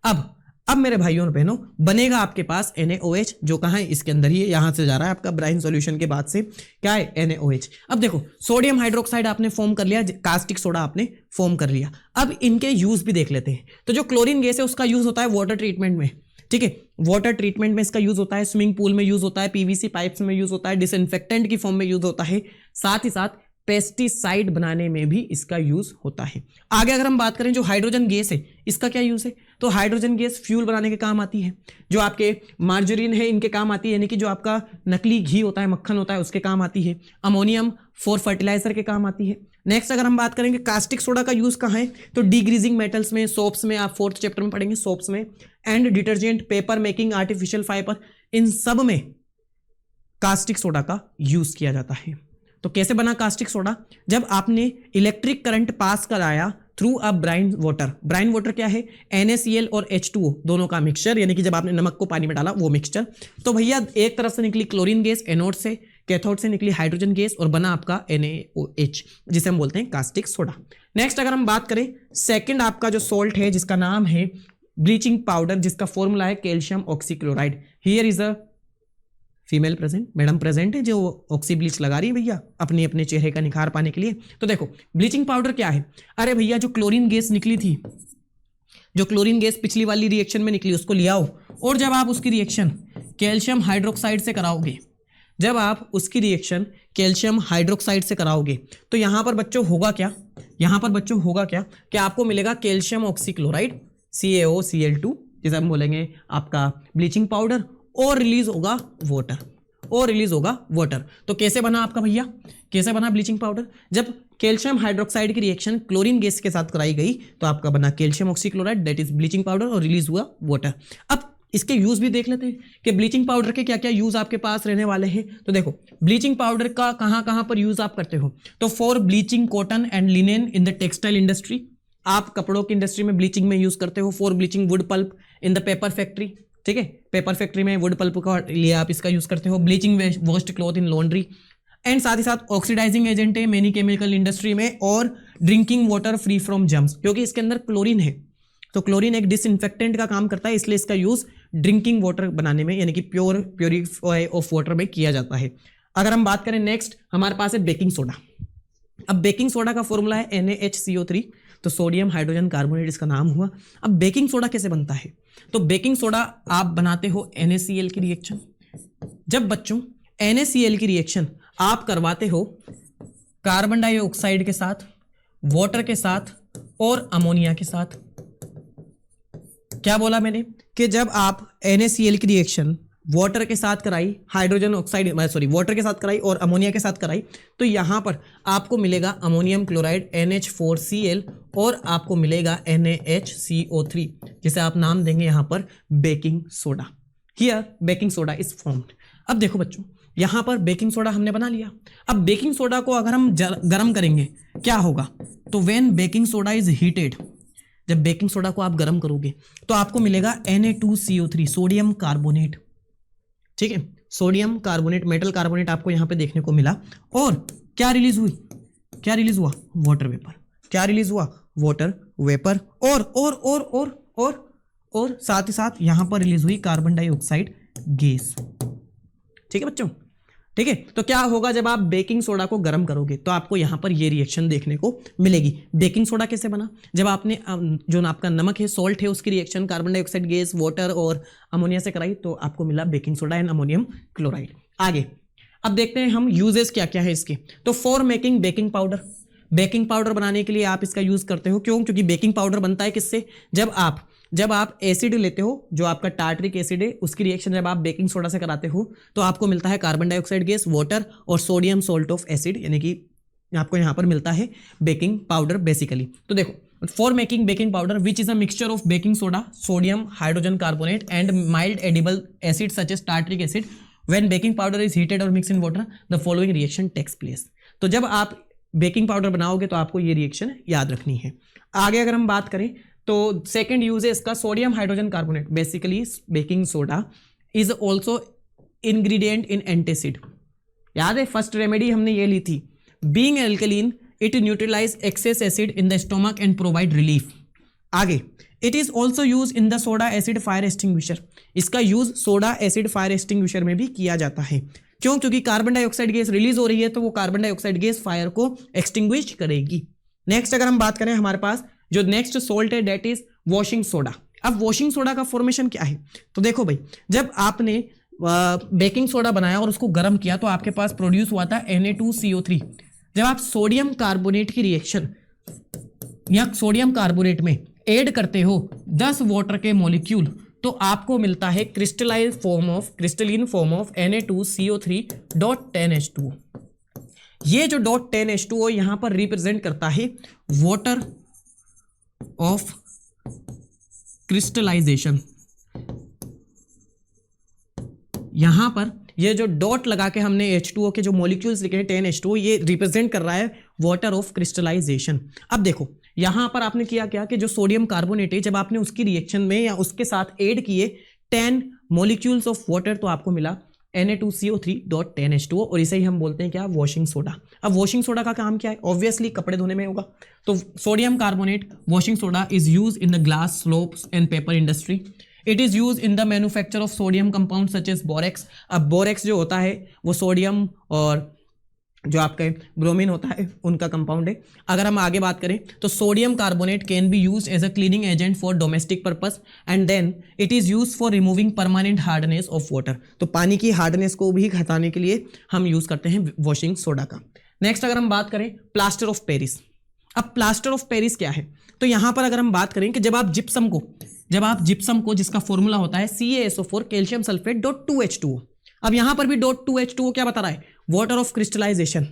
अब मेरे भाइयों और बहनों बनेगा आपके पास NaOH, जो कहाँ है, इसके अंदर ही है, यहां से जा रहा है आपका ब्राइन सॉल्यूशन के बाद से, क्या है, NaOH। अब देखो सोडियम हाइड्रोक्साइड आपने फॉर्म कर लिया, कास्टिक सोडा आपने फॉर्म कर लिया। अब इनके यूज भी देख लेते हैं। तो जो क्लोरीन गैस है उसका यूज होता है वाटर ट्रीटमेंट में, ठीक है, वाटर ट्रीटमेंट में इसका यूज होता है, स्विमिंग पूल में यूज होता है, PVC पाइप्स में यूज होता है, डिसइंफेक्टेंट की फॉर्म में यूज होता है, साथ ही साथ पेस्टिसाइड बनाने में भी इसका यूज होता है। आगे अगर हम बात करें जो हाइड्रोजन गैस है इसका क्या यूज है, तो हाइड्रोजन गैस फ्यूल बनाने के काम आती है, जो आपके मार्जरीन है इनके काम आती है, यानी कि जो आपका नकली घी होता है, मक्खन होता है, उसके काम आती है। अमोनियम फॉर फर्टिलाइजर के काम आती है। नेक्स्ट अगर हम बात करेंगे कास्टिक सोडा का यूज कहाँ है, तो डीग्रीजिंग मेटल्स में, सोप्स में, आप 4th चैप्टर में पढ़ेंगे सोप्स में, and detergent, paper making, artificial fibre, इन सब में कास्टिक सोडा का यूज किया जाता है। तो कैसे बना कास्टिक सोडा, जब आपने इलेक्ट्रिक करंट पास कराया through a brine water. Brine water क्या है, NaCl और H2O दोनों का मिक्सचर, यानी कि जब आपने नमक को पानी में डाला वो मिक्सचर। तो भैया एक तरफ से निकली क्लोरीन गैस एनोड से, कैथोड से निकली हाइड्रोजन गैस और बना आपका NaOH, जिसे हम बोलते हैं कास्टिक सोडा। नेक्स्ट अगर हम बात करें सेकंड आपका जो सॉल्ट है जिसका नाम है ब्लीचिंग पाउडर, जिसका फॉर्मूला है calcium oxychloride. Here is a female present, madam present है जो ऑक्सी ब्लीच लगा रही है भैया अपने अपने चेहरे का निखार पाने के लिए। तो देखो ब्लीचिंग पाउडर क्या है, अरे भैया जो क्लोरीन गैस निकली थी, जो क्लोरीन गैस पिछली वाली रिएक्शन में निकली उसको ले आओ, और जब आप उसकी रिएक्शन कैल्शियम हाइड्रोक्साइड से कराओगे, जब आप उसकी रिएक्शन कैल्शियम हाइड्रोक्साइड से कराओगे तो यहां पर बच्चों होगा क्या, यहां पर बच्चों होगा क्या कि आपको मिलेगा कैल्शियम ऑक्सीक्लोराइड CaOCl2, जिसे हम बोलेंगे आपका ब्लीचिंग पाउडर, और रिलीज होगा वाटर, और रिलीज होगा वाटर। तो कैसे बना आपका भैया, कैसे बना ब्लीचिंग पाउडर, जब कैल्शियम हाइड्रोक्साइड की रिएक्शन क्लोरीन गैस के साथ कराई गई तो आपका बना calcium oxychloride, that is bleaching powder, और रिलीज हुआ वाटर। अब इसके यूज भी देख लेते हैं कि ब्लीचिंग पाउडर के क्या क्या यूज आपके पास रहने वाले हैं। तो देखो ब्लीचिंग पाउडर का कहां कहां पर यूज आप करते हो, तो for bleaching cotton and linen in the textile industry, आप कपड़ों की इंडस्ट्री में ब्लीचिंग में यूज करते हो। For bleaching wood pulp in the paper factory, ठीक है, पेपर फैक्ट्री में वुड पल्प का लिए आप इसका यूज करते हो। Bleaching washed cloth in laundry, and साथ ही साथ ऑक्सीडाइजिंग एजेंट है मेनी केमिकल इंडस्ट्री में, और drinking water free from germs, क्योंकि इसके अंदर क्लोरीन है, तो क्लोरीन एक डिसइंफेक्टेंट का काम करता है, इसलिए इसका यूज ड्रिंकिंग वाटर बनाने में, यानी कि प्योरीफाई ऑफ वाटर में किया जाता है। अगर हम बात करें नेक्स्ट हमारे पास है बेकिंग सोडा। अब बेकिंग सोडा का फॉर्मूला है NaHCO3, तो सोडियम हाइड्रोजन कार्बोनेट इसका नाम हुआ। अब बेकिंग सोडा कैसे बनता है, तो बेकिंग सोडा आप बनाते हो NaCl की रिएक्शन। जब बच्चों NaCl की रिएक्शन आप करवाते हो कार्बन डाइऑक्साइड के साथ, वाटर के साथ और अमोनिया के साथ, क्या बोला मैंने कि जब आप NaCl की रिएक्शन वाटर के साथ कराई, हाइड्रोजन ऑक्साइड वाटर के साथ कराई और अमोनिया के साथ कराई, तो यहां पर आपको मिलेगा अमोनियम क्लोराइड NH4Cl और आपको मिलेगा NaHCO3, जिसे आप नाम देंगे यहां पर baking soda. Here baking soda is formed. अब देखो बच्चों यहां पर बेकिंग सोडा हमने बना लिया। अब बेकिंग सोडा को अगर हम गर्म करेंगे क्या होगा, तो when baking soda is heated, जब बेकिंग सोडा को आप गर्म करोगे तो आपको मिलेगा Na2CO3, सोडियम कार्बोनेट, ठीक है, सोडियम कार्बोनेट, मेटल कार्बोनेट आपको यहां पे देखने को मिला। और क्या रिलीज हुई, क्या रिलीज हुआ, वाटर वेपर, क्या रिलीज हुआ, वाटर वेपर, और साथ ही साथ यहां पर रिलीज हुई कार्बन डाइऑक्साइड गैस, ठीक है बच्चों, ठीक है। तो क्या होगा जब आप बेकिंग सोडा को गर्म करोगे तो आपको यहां पर ये रिएक्शन देखने को मिलेगी। बेकिंग सोडा कैसे बना, जब आपने जो आपका नमक है, सॉल्ट है, उसकी reaction carbon dioxide gas, water और अमोनिया से कराई तो आपको मिला baking soda and ammonium chloride. आगे अब देखते हैं हम यूजेस क्या क्या है इसके। तो for making baking powder, baking powder बनाने के लिए आप इसका यूज करते हो, क्यों, क्योंकि बेकिंग पाउडर बनता है किससे, जब आप एसिड लेते हो, जो आपका टार्टरिक एसिड है, उसकी रिएक्शन जब आप बेकिंग सोडा से कराते हो तो आपको मिलता है कार्बन डाइऑक्साइड गैस, वाटर और सोडियम सॉल्ट ऑफ एसिड, यानी कि आपको यहां पर मिलता है बेकिंग पाउडर बेसिकली। तो देखो for making baking powder which is a mixture of baking soda, sodium hydrogen carbonate and mild edible acid such as tartaric acid, when baking powder is heated और mix in water the following reaction takes place. तो जब आप baking powder बनाओगे तो आपको ये reaction याद रखनी है। आगे अगर हम बात करें तो सेकेंड यूज है इसका sodium hydrogen carbonate. Basically baking soda is also ingredient in antacid. याद है फर्स्ट रेमेडी हमने ये ली थी, being alkaline it neutralize excess acid in the stomach and provide relief. आगे it is also use in the soda acid fire extinguisher. इसका use soda acid fire extinguisher में भी किया जाता है। क्यों? क्योंकि कार्बन डाइऑक्साइड गैस रिलीज हो रही है तो वो कार्बन डाइऑक्साइड गैस फायर को एक्सटिंग्विश करेगी। नेक्स्ट अगर हम बात करें हमारे पास जो नेक्स्ट सोल्ट है दैट इज वॉशिंग सोडा। अब वॉशिंग सोडा का फॉर्मेशन क्या है? तो देखो भाई, जब आपने बेकिंग सोडा बनाया और उसको गर्म किया तो आपके पास प्रोड्यूस हुआ था Na2CO3। जब आप सोडियम कार्बोनेट की रिएक्शन या सोडियम कार्बोनेट में ऐड करते हो 10 वाटर के मॉलिक्यूल तो आपको मिलता है crystalline form of Na2CO3 .10H2O। ये जो .10H2O यहां पर रिप्रेजेंट करता है वाटर ऑफ क्रिस्टलाइजेशन। यहां पर ये जो डॉट लगा के हमने H2O के जो मॉलिक्यूल्स लिखे हैं 10H2O, ये रिप्रेजेंट कर रहा है वाटर ऑफ क्रिस्टलाइजेशन। अब देखो यहां पर आपने किया क्या कि जो सोडियम कार्बोनेट है जब आपने उसकी रिएक्शन में या उसके साथ ऐड किए 10 मॉलिक्यूल्स ऑफ वाटर तो आपको मिला Na2CO3 .10H2O और इसे ही हम बोलते हैं क्या? Washing soda. अब वॉशिंग सोडा का काम क्या है? ऑब्वियसली कपड़े धोने में होगा। तो sodium carbonate washing soda is use in the glass, slopes and paper industry. It is use in the manufacture of sodium compound such as borax. अब बोरेक्स जो होता है वो सोडियम और जो आपका ब्रोमीन होता है उनका कंपाउंड है। अगर हम आगे बात करें तो sodium carbonate can be use as a cleaning agent for domestic purpose and then it is use for removing permanent hardness of water. तो पानी की हार्डनेस को भी हटाने के लिए हम यूज करते हैं वॉशिंग सोडा का। नेक्स्ट अगर हम बात करें प्लास्टर ऑफ पेरिस। अब प्लास्टर ऑफ पेरिस क्या है? तो यहां पर अगर हम बात करें कि जब आप जिप्सम को जिसका फॉर्मूला होता है CaSO4 कैल्शियम सल्फेट .2H2O। अब यहां पर भी .2H2O क्या बता रहा है? Water of crystallisation.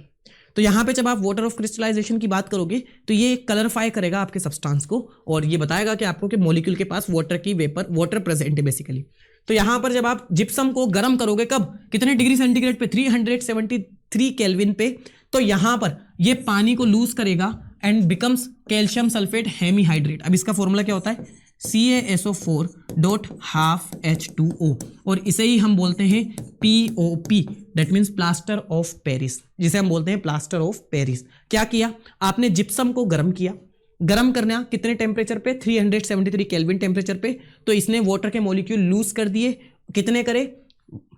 तो यहां पे जब आप वाटर ऑफ क्रिस्टलाइजेशन की बात करोगे तो ये कलरफाई करेगा आपके सब्सटेंस को और ये बताएगा कि आपको कि मॉलिक्यूल के पास वाटर प्रेजेंट है बेसिकली। तो यहां पर जब आप जिप्सम को गर्म करोगे कब? कितने डिग्री सेंटीग्रेड पे? 373 केल्विन पे। तो यहां पर ये पानी को लूज करेगा and becomes calcium sulphate hemihydrate. अब इसका फॉर्मूला क्या होता है? CaSO4 .12H2O और इसे ही हम बोलते हैं POP, that means plaster of Paris, जिसे हम बोलते हैं प्लास्टर ऑफ पेरिस। क्या किया आपने? जिप्सम को गर्म किया। गर्म करना कितने टेम्परेचर पे? 373 केल्विन टेम्परेचर पे। तो इसने वाटर के मॉलिक्यूल लूज कर दिए। कितने करे?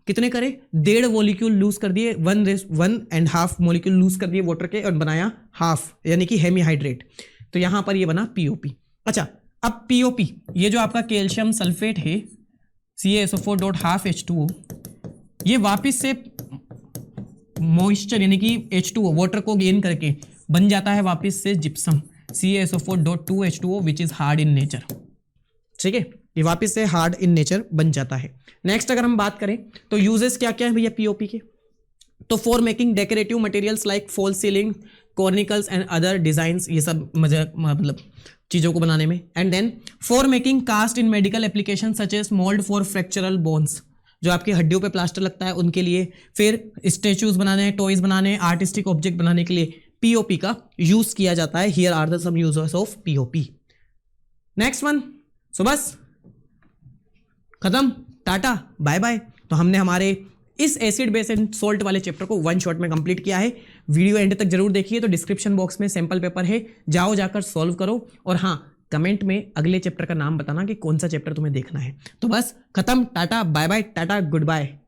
1.5 मॉलिक्यूल लूज कर दिए, 1.5 मॉलिक्यूल लूज कर दिए वाटर के और बनाया हाफ, यानी कि हेमीहाइड्रेट। तो यहां पर ये बना POP। अच्छा, अब POP ये जो आपका कैल्शियम सल्फेट है CaSO4 .12H2O, ये वापस से मॉइस्चर यानी कि H2O वाटर को गेन करके बन जाता है वापस से gypsum CaSO4 .2H2O which is hard in nature. ठीक है, ये वापस से हार्ड इन नेचर बन जाता है। नेक्स्ट अगर हम बात करें तो यूजेस क्या क्या है भैया POP के? तो for making decorative materials like fall ceiling, cornicles and other designs, ये सब मतलब चीज़ों को बनाने में। And then for making cast in medical application such as mould for fractural bones, जो आपकी हड्डियों पे प्लास्टर लगता है उनके लिए। फिर स्टेचूज बनाने, टॉयज बनाने, आर्टिस्टिक ऑब्जेक्ट बनाने के लिए POP का यूज किया जाता है। Here are the some uses of POP। Next one. So बस खत्म, टाटा बाय बाय। तो हमने हमारे इस एसिड बेस एंड सोल्ट वाले चैप्टर को 1 शॉट में कंप्लीट किया है। वीडियो एंड तक जरूर देखिए। तो डिस्क्रिप्शन बॉक्स में सैंपल पेपर है, जाओ जाकर सॉल्व करो और हाँ कमेंट में अगले चैप्टर का नाम बताना कि कौन सा चैप्टर तुम्हें देखना है। तो बस खत्म, tata bye bye, tata good bye.